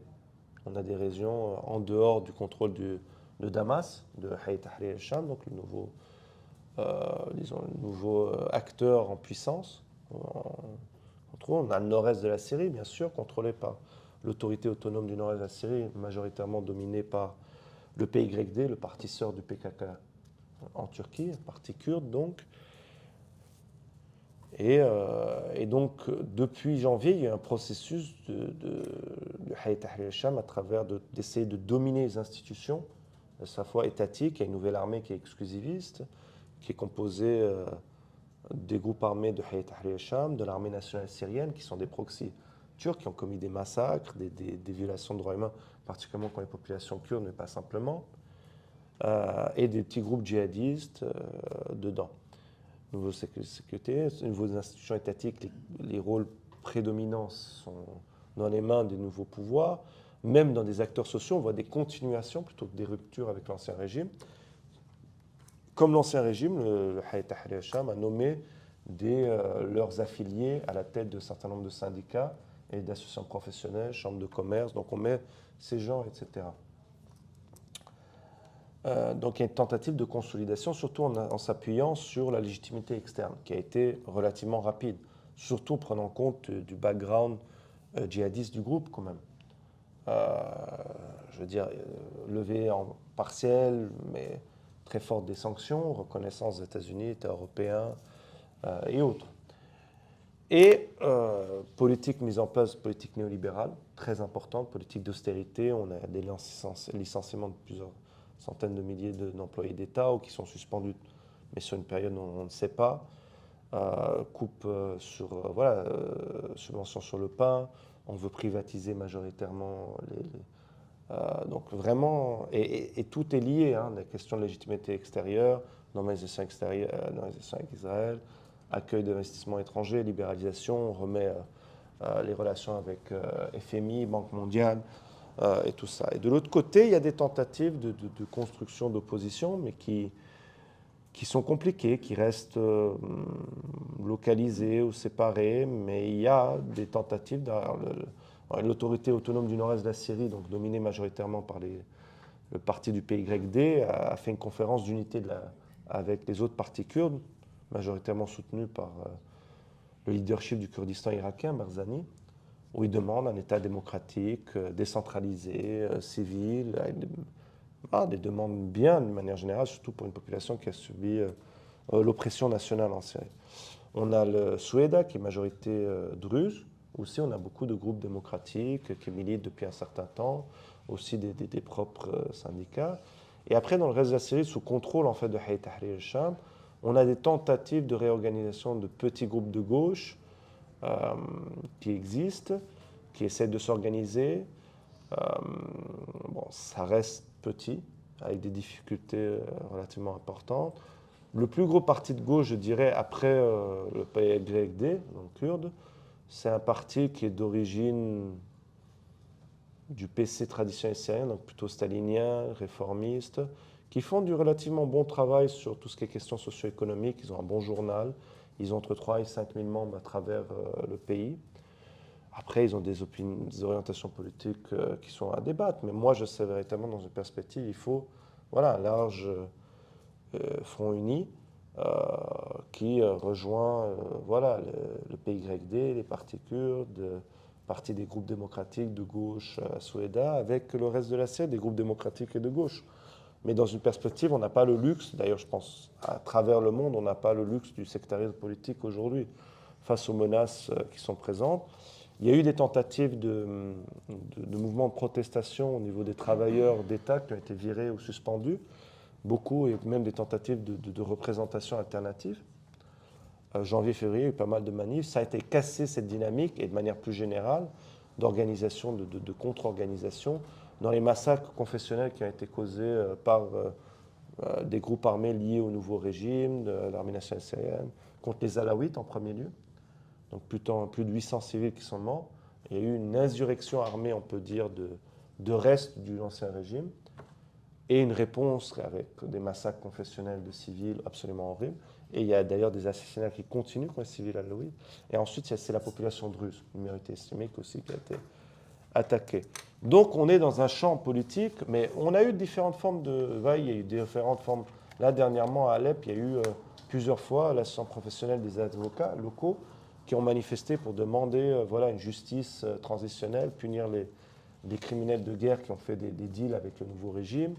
On a des régions en dehors du contrôle de Damas, de Hayat Tahrir al-Sham, donc le nouveau acteur en puissance. On a le nord-est de la Syrie, bien sûr, contrôlé par l'autorité autonome du nord-est de la Syrie, majoritairement dominée par le PYD, le parti sœur du PKK en Turquie, le parti kurde donc. Et donc, depuis janvier, il y a eu un processus de Hayat Tahrir al-Sham à travers d'essayer de dominer les institutions, à sa fois étatiques. Il y a une nouvelle armée qui est exclusiviste, qui est composée des groupes armés de Hayat Tahrir al-Sham, de l'armée nationale syrienne, qui sont des proxys turcs, qui ont commis des massacres, des violations de droits humains, particulièrement quand les populations kurdes, mais pas simplement, et des petits groupes djihadistes dedans. Niveau sécurité, au niveau des institutions étatiques, les rôles prédominants sont dans les mains des nouveaux pouvoirs. Même dans des acteurs sociaux, on voit des continuations plutôt que des ruptures avec l'ancien régime. Comme l'ancien régime, le Hayat Tahrir al-Sham a nommé leurs affiliés à la tête d'un certain nombre de syndicats et d'associations professionnelles, chambres de commerce. Donc on met ces gens, etc. Donc il y a une tentative de consolidation, surtout en s'appuyant sur la légitimité externe, qui a été relativement rapide, surtout prenant compte du background djihadiste du groupe quand même. Je veux dire, levée en partiel, mais très forte des sanctions, reconnaissance des États-Unis, États européens et autres. Et politique mise en place, politique néolibérale, très importante, politique d'austérité. On a des licenciements de plusieurs centaines de milliers d'employés d'État ou qui sont suspendus, mais sur une période où on ne sait pas. Coupe sur subventions sur le pain. On veut privatiser majoritairement Donc vraiment, et tout est lié, hein, la question de légitimité extérieure, normalisation extérieure, normalisation avec Israël, accueil d'investissements étrangers, libéralisation, on remet les relations avec FMI, Banque mondiale et tout ça. Et de l'autre côté, il y a des tentatives de construction d'opposition, mais qui sont compliquées, qui restent localisées ou séparées, mais il y a des tentatives derrière l'autorité autonome du nord-est de la Syrie, donc dominée majoritairement par le parti du PYD, a fait une conférence d'unité avec les autres partis kurdes, majoritairement soutenus par le leadership du Kurdistan irakien, Barzani, où il demande un État démocratique, décentralisé, civil, avec des demandes bien, de manière générale, surtout pour une population qui a subi l'oppression nationale en Syrie. On a le Soueda, qui est majorité druze. Aussi, on a beaucoup de groupes démocratiques qui militent depuis un certain temps, aussi des propres syndicats. Et après, dans le reste de la Syrie, sous contrôle en fait, de Hayat Tahrir al-Sham, on a des tentatives de réorganisation de petits groupes de gauche qui existent, qui essaient de s'organiser. Bon, ça reste petit, avec des difficultés relativement importantes. Le plus gros parti de gauche, je dirais, après le PYD, donc kurde, c'est un parti qui est d'origine du PC traditionnel syrien, donc plutôt stalinien, réformiste, qui font du relativement bon travail sur tout ce qui est questions socio-économiques. Ils ont un bon journal. Ils ont entre 3 et 5 000 membres à travers le pays. Après, ils ont des orientations politiques qui sont à débattre. Mais moi, je sais véritablement, dans une perspective, il faut un large front uni qui rejoint le PYD, les partis kurdes, partie des groupes démocratiques de gauche à Soueda, avec le reste de la Syrie, des groupes démocratiques et de gauche. Mais dans une perspective, on n'a pas le luxe, d'ailleurs je pense à travers le monde, on n'a pas le luxe du sectarisme politique aujourd'hui, face aux menaces qui sont présentes. Il y a eu des tentatives de mouvements de protestation au niveau des travailleurs d'État qui ont été virés ou suspendus, beaucoup, et même des tentatives de représentation alternative. Janvier-février, il y a eu pas mal de manifs. Ça a été cassé, cette dynamique, et de manière plus générale, d'organisation, de contre-organisation, dans les massacres confessionnels qui ont été causés par des groupes armés liés au nouveau régime, de l'armée nationale syrienne, contre les Alaouites en premier lieu. Donc plus de 800 civils qui sont morts. Il y a eu une insurrection armée, on peut dire, de reste de l'ancien régime, et une réponse avec des massacres confessionnels de civils absolument horribles. Et il y a d'ailleurs des assassinats qui continuent contre les civils alaouites. Et ensuite, c'est la population druze, une minorité islamique aussi, qui a été attaquée. Donc on est dans un champ politique, mais on a eu différentes formes de vagues, il y a eu différentes formes. Là, dernièrement, à Alep, il y a eu plusieurs fois l'association professionnelle des avocats locaux qui ont manifesté pour demander une justice transitionnelle, punir les criminels de guerre qui ont fait des deals avec le nouveau régime,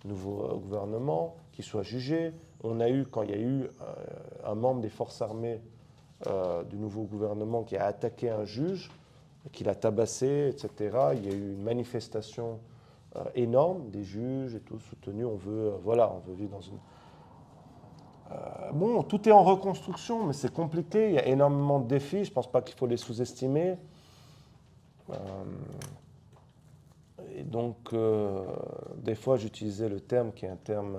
le nouveau gouvernement, qui soient jugés. On a eu, quand il y a eu un membre des forces armées du nouveau gouvernement qui a attaqué un juge, qui l'a tabassé, etc., il y a eu une manifestation énorme des juges et tout soutenu. On veut vivre dans une... Bon, tout est en reconstruction, mais c'est compliqué. Il y a énormément de défis. Je ne pense pas qu'il faut les sous-estimer. Et donc, des fois, j'utilisais le terme qui est un terme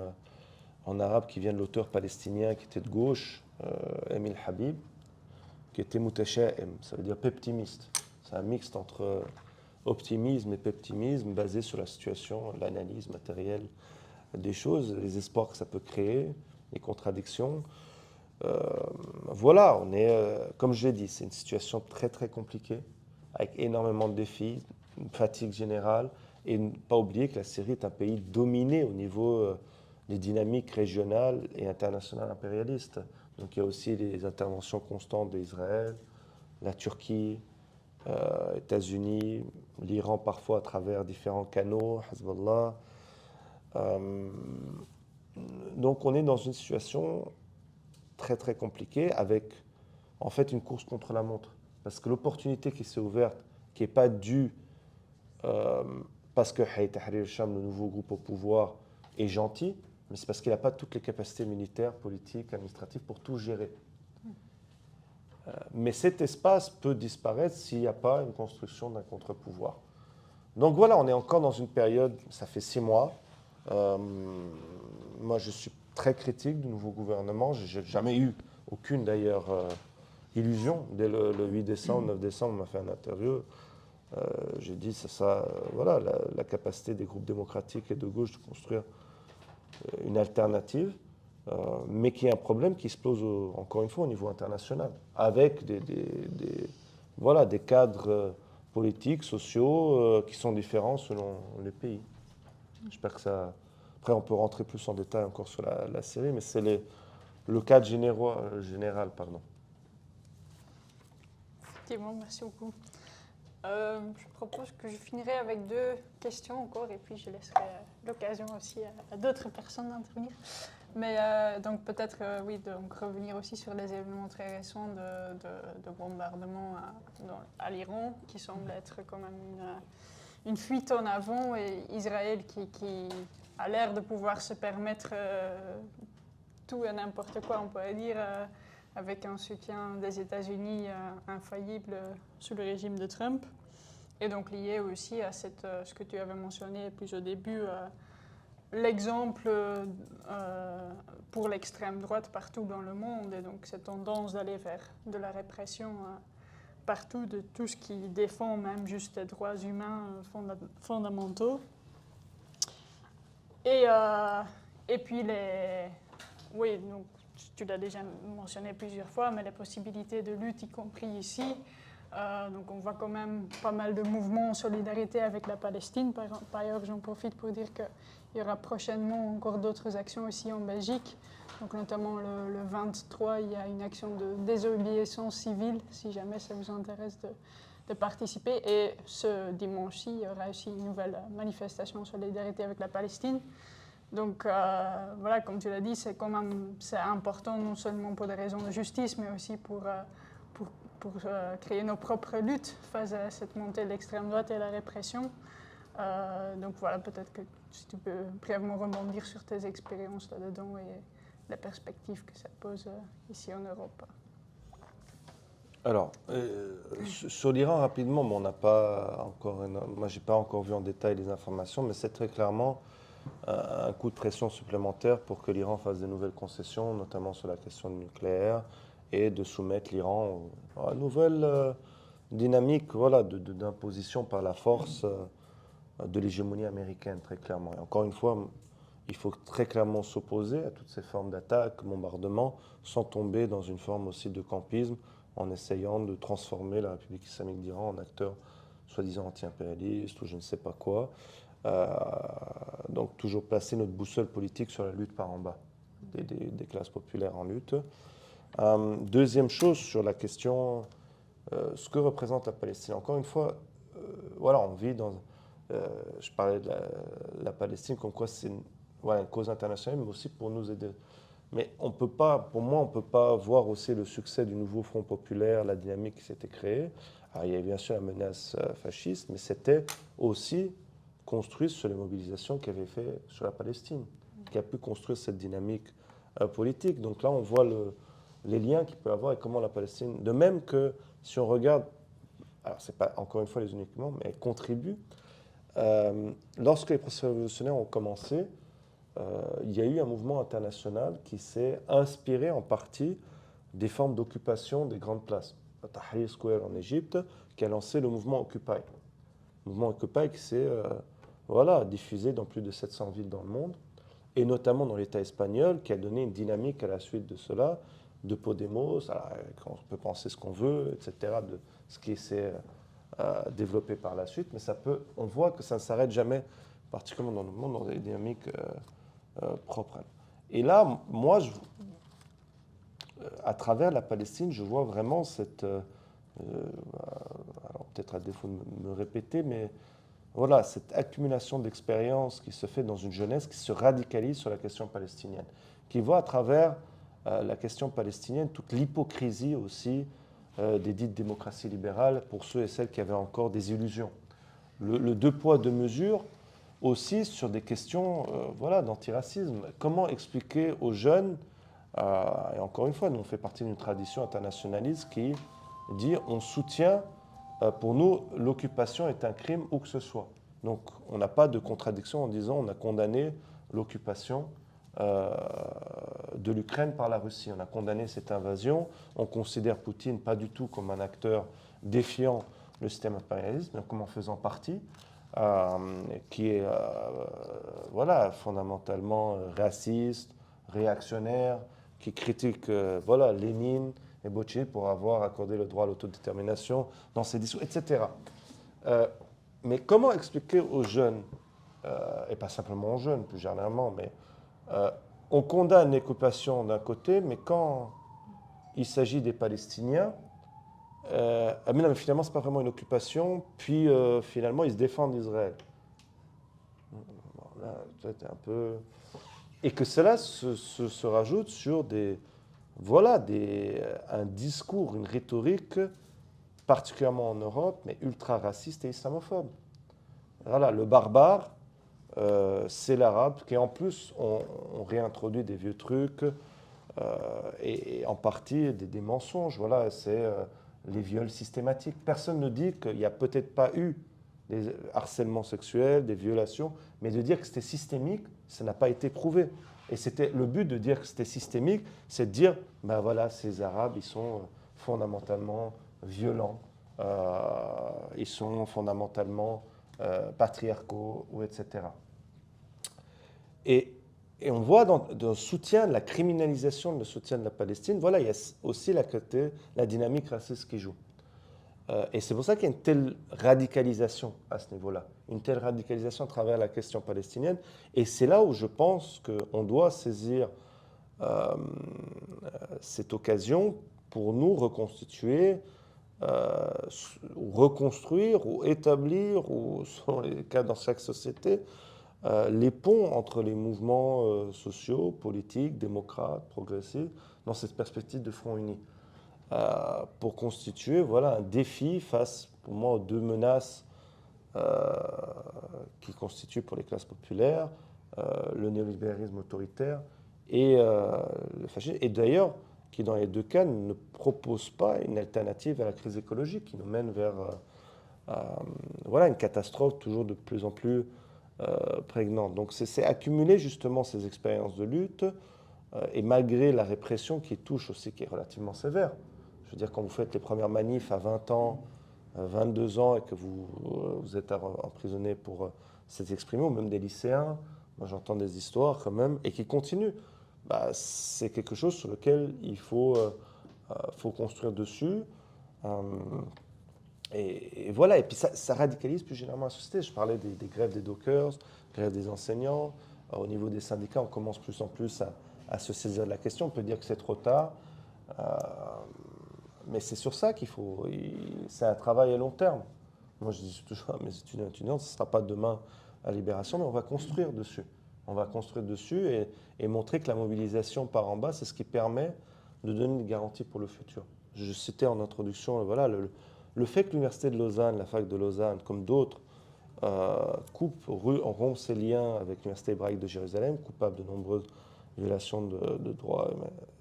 en arabe qui vient de l'auteur palestinien qui était de gauche, Emile Habib, qui était mutasha'im, ça veut dire peptimiste. C'est un mixte entre optimisme et peptimisme basé sur la situation, l'analyse matérielle des choses, les espoirs que ça peut créer, les contradictions. On est, comme je l'ai dit, c'est une situation très très compliquée, avec énormément de défis, une fatigue générale, et ne pas oublier que la Syrie est un pays dominé au niveau des dynamiques régionales et internationales impérialistes. Donc il y a aussi les interventions constantes d'Israël, la Turquie, États-Unis, l'Iran parfois à travers différents canaux, Hezbollah. Donc on est dans une situation très très compliquée avec en fait une course contre la montre. Parce que l'opportunité qui s'est ouverte, qui n'est pas due parce que Hayat Tahrir al-Sham, le nouveau groupe au pouvoir, est gentil, mais c'est parce qu'il n'a pas toutes les capacités militaires, politiques, administratives pour tout gérer. Mais cet espace peut disparaître s'il n'y a pas une construction d'un contre-pouvoir. Donc voilà, on est encore dans une période, ça fait 6 mois. Moi, je suis très critique du nouveau gouvernement. Je n'ai jamais eu aucune, d'ailleurs, illusion. Dès le 8 décembre, 9 décembre, on m'a fait une interview. J'ai dit, c'est ça, voilà, la capacité des groupes démocratiques et de gauche de construire une alternative, mais qui est un problème qui explose, encore une fois, au niveau international, avec voilà, des cadres politiques, sociaux, qui sont différents selon les pays. J'espère que ça... Après, on peut rentrer plus en détail encore sur la série, mais c'est le cadre général. Pardon. Effectivement, merci beaucoup. Je propose que je finirai avec 2 questions encore et puis je laisserai l'occasion aussi à d'autres personnes d'intervenir. Mais donc peut-être, oui, donc revenir aussi sur les événements très récents de bombardements à l'Iran, qui semble être quand même une fuite en avant, et Israël qui a l'air de pouvoir se permettre tout et n'importe quoi, on pourrait dire, avec un soutien des États-Unis infaillible sous le régime de Trump. Et donc lié aussi à ce que tu avais mentionné plus au début, l'exemple pour l'extrême droite partout dans le monde, et donc cette tendance d'aller vers de la répression partout de tout ce qui défend même juste les droits humains fondamentaux. Et puis oui, donc tu l'as déjà mentionné plusieurs fois, mais les possibilités de lutte, y compris ici. Donc on voit quand même pas mal de mouvements en solidarité avec la Palestine. Par ailleurs, j'en profite pour dire qu'il y aura prochainement encore d'autres actions aussi en Belgique. Donc notamment le 23, il y a une action de désobéissance civile, si jamais ça vous intéresse de participer. Et ce dimanche-ci, il y aura aussi une nouvelle manifestation en solidarité avec la Palestine. Donc voilà, comme tu l'as dit, c'est important non seulement pour des raisons de justice, mais aussi pour créer nos propres luttes face à cette montée de l'extrême droite et la répression. Donc voilà, peut-être que si tu peux brièvement rebondir sur tes expériences là-dedans et la perspective que ça pose ici en Europe. Alors, sur l'Iran, rapidement, bon, on n'a pas encore, moi, je n'ai pas encore vu en détail les informations, mais c'est très clairement un coup de pression supplémentaire pour que l'Iran fasse de nouvelles concessions, notamment sur la question du nucléaire, et de soumettre l'Iran à une nouvelle dynamique, voilà, d'imposition par la force de l'hégémonie américaine, très clairement. Et encore une fois, il faut très clairement s'opposer à toutes ces formes d'attaques, bombardements, sans tomber dans une forme aussi de campisme, en essayant de transformer la République islamique d'Iran en acteur soi-disant anti-impérialiste ou je ne sais pas quoi. Donc toujours placer notre boussole politique sur la lutte par en bas des classes populaires en lutte. Deuxième chose, sur la question, ce que représente la Palestine. Encore une fois, voilà, on vit dans... je parlais de la Palestine, comme quoi c'est une cause internationale, mais aussi pour nous aider. Mais on peut pas, pour moi, on ne peut pas voir aussi le succès du nouveau Front populaire, la dynamique qui s'était créée. Alors, il y avait bien sûr la menace fasciste, mais c'était aussi construit sur les mobilisations qu'il avait fait sur la Palestine, qui a pu construire cette dynamique politique. Donc là, on voit les liens qu'il peut avoir et comment la Palestine, de même que si on regarde, alors c'est pas encore une fois les uniquement, mais elle contribue. Lorsque les processus révolutionnaires ont commencé, il y a eu un mouvement international qui s'est inspiré en partie des formes d'occupation des grandes places. Tahrir Square en Égypte, qui a lancé le mouvement Occupy. Le mouvement Occupy qui s'est diffusé dans plus de 700 villes dans le monde, et notamment dans l'État espagnol, qui a donné une dynamique à la suite de cela, de Podemos, on peut penser ce qu'on veut, etc., de ce qui s'est développé par la suite, mais on voit que ça ne s'arrête jamais, particulièrement dans le monde, dans des dynamiques propres. Et là, moi, à travers la Palestine, je vois vraiment cette... alors peut-être à défaut de me répéter, mais voilà, cette accumulation d'expériences qui se fait dans une jeunesse qui se radicalise sur la question palestinienne, qui voit à travers la question palestinienne toute l'hypocrisie aussi des dites démocraties libérales pour ceux et celles qui avaient encore des illusions. Le deux poids, deux mesures aussi sur des questions d'antiracisme. Comment expliquer aux jeunes, et encore une fois, nous on fait partie d'une tradition internationaliste qui dit on soutient, pour nous, l'occupation est un crime où que ce soit. Donc on n'a pas de contradiction en disant on a condamné l'occupation de l'Ukraine par la Russie. On a condamné cette invasion. On considère Poutine pas du tout comme un acteur défiant le système impérialiste, mais comme en faisant partie, qui est voilà, fondamentalement raciste, réactionnaire, qui critique voilà, Lénine et Bolcheviks pour avoir accordé le droit à l'autodétermination dans ses discours, etc. Mais comment expliquer aux jeunes, et pas simplement aux jeunes, plus généralement, mais on condamne l'occupation d'un côté, mais quand il s'agit des Palestiniens, mais non, mais finalement, ce n'est pas vraiment une occupation, puis finalement, ils se défendent d'Israël. Bon, là, c'est un peu... Et que cela se rajoute sur voilà, un discours, une rhétorique, particulièrement en Europe, mais ultra raciste et islamophobe. Voilà, le barbare, c'est l'arabe, qui en plus, on réintroduit des vieux trucs, et en partie des mensonges. Voilà, c'est les viols systématiques. Personne ne dit qu'il n'y a peut-être pas eu des harcèlements sexuels, des violations, mais de dire que c'était systémique, ça n'a pas été prouvé. Et c'était le but de dire que c'était systémique, c'est de dire, ben voilà, ces Arabes, ils sont fondamentalement violents, ils sont fondamentalement patriarcaux, ou etc. Et on voit dans le soutien, la criminalisation, le soutien de la Palestine, voilà, il y a aussi la dynamique raciste qui joue. Et c'est pour ça qu'il y a une telle radicalisation à ce niveau-là, une telle radicalisation à travers la question palestinienne. Et c'est là où je pense qu'on doit saisir cette occasion pour nous reconstituer, ou reconstruire, ou établir, ou selon les cas dans chaque société, les ponts entre les mouvements sociaux, politiques, démocrates, progressistes, dans cette perspective de front uni. Pour constituer voilà, un défi face, pour moi, aux deux menaces qui constituent pour les classes populaires le néolibéralisme autoritaire et le fascisme. Et d'ailleurs, qui dans les deux cas ne propose pas une alternative à la crise écologique, qui nous mène vers voilà, une catastrophe toujours de plus en plus prégnante. Donc c'est accumuler justement ces expériences de lutte, et malgré la répression qui touche aussi, qui est relativement sévère. Je veux dire, quand vous faites les premières manifs à 20 ans, 22 ans, et que vous êtes emprisonné pour s'être exprimé, ou même des lycéens, moi j'entends des histoires quand même, et qui continuent. Bah, c'est quelque chose sur lequel il faut construire dessus. Et voilà, et puis ça radicalise plus généralement la société. Je parlais des grèves des dockers, grèves des enseignants. Au niveau des syndicats, on commence plus en plus à se saisir de la question. On peut dire que c'est trop tard. Mais c'est sur ça qu'il faut. C'est un travail à long terme. Moi, je dis toujours à mes étudiants et étudiantes, ce ne sera pas demain la libération, mais on va construire dessus. On va construire dessus et montrer que la mobilisation par en bas, c'est ce qui permet de donner une garantie pour le futur. Je citais en introduction, voilà, le fait que l'Université de Lausanne, la fac de Lausanne, comme d'autres, rompt ses liens avec l'Université hébraïque de Jérusalem, coupable de nombreuses violations de droits,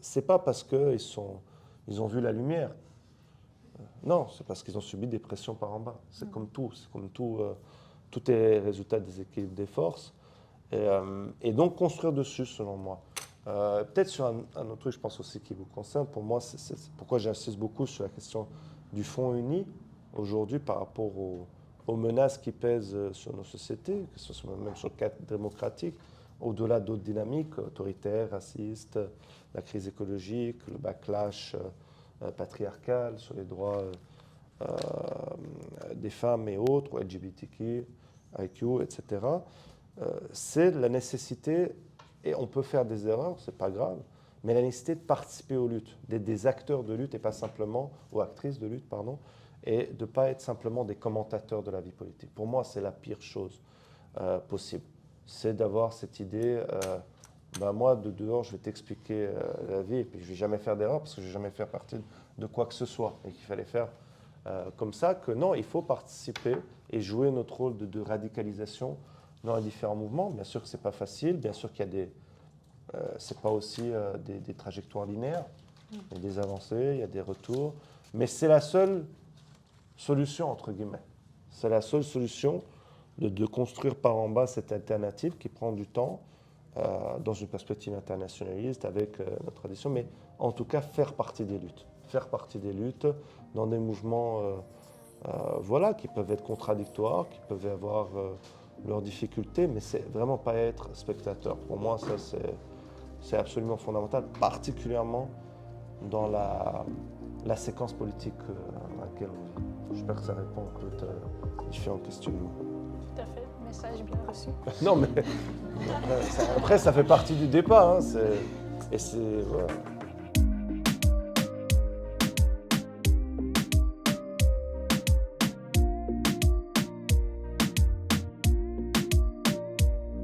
ce n'est pas parce qu'ils ont vu la lumière. Non, c'est parce qu'ils ont subi des pressions par en bas. C'est comme tout. Tout est résultat des équilibres des forces. Et donc construire dessus, selon moi. Peut-être sur un autre truc, je pense aussi qui vous concerne. Pour moi, c'est pourquoi j'insiste beaucoup sur la question du Front uni aujourd'hui par rapport aux menaces qui pèsent sur nos sociétés, que ce soit même sur le cadre démocratique, au-delà d'autres dynamiques autoritaires, racistes, la crise écologique, le backlash patriarcal sur les droits des femmes et autres, LGBTQ, IQ, etc. C'est la nécessité, et on peut faire des erreurs, c'est pas grave, mais la nécessité de participer aux luttes, d'être des acteurs de lutte et pas simplement, ou actrices de lutte, pardon, et de ne pas être simplement des commentateurs de la vie politique. Pour moi, c'est la pire chose possible. C'est d'avoir cette idée, moi, de dehors, je vais t'expliquer la vie, et puis je ne vais jamais faire d'erreur parce que je ne vais jamais faire partie de quoi que ce soit, et qu'il fallait faire comme ça, que non, il faut participer et jouer notre rôle de radicalisation dans les différents mouvements. Bien sûr que ce n'est pas facile, bien sûr qu'il y a c'est pas aussi des trajectoires linéaires, il y a des avancées, il y a des retours, mais c'est la seule solution, entre guillemets. C'est la seule solution de construire par en bas cette alternative qui prend du temps dans une perspective internationaliste avec notre tradition, mais en tout cas faire partie des luttes. Faire partie des luttes dans des mouvements voilà, qui peuvent être contradictoires, qui peuvent avoir leurs difficultés, mais c'est vraiment pas être spectateur. Pour moi, ça c'est absolument fondamental, particulièrement dans la séquence politique dans laquelle on vit. J'espère que ça répond à toutes différentes questionnements. Tout à fait, message bien reçu. Non, mais après, ça fait partie du débat. Hein, et c'est, voilà.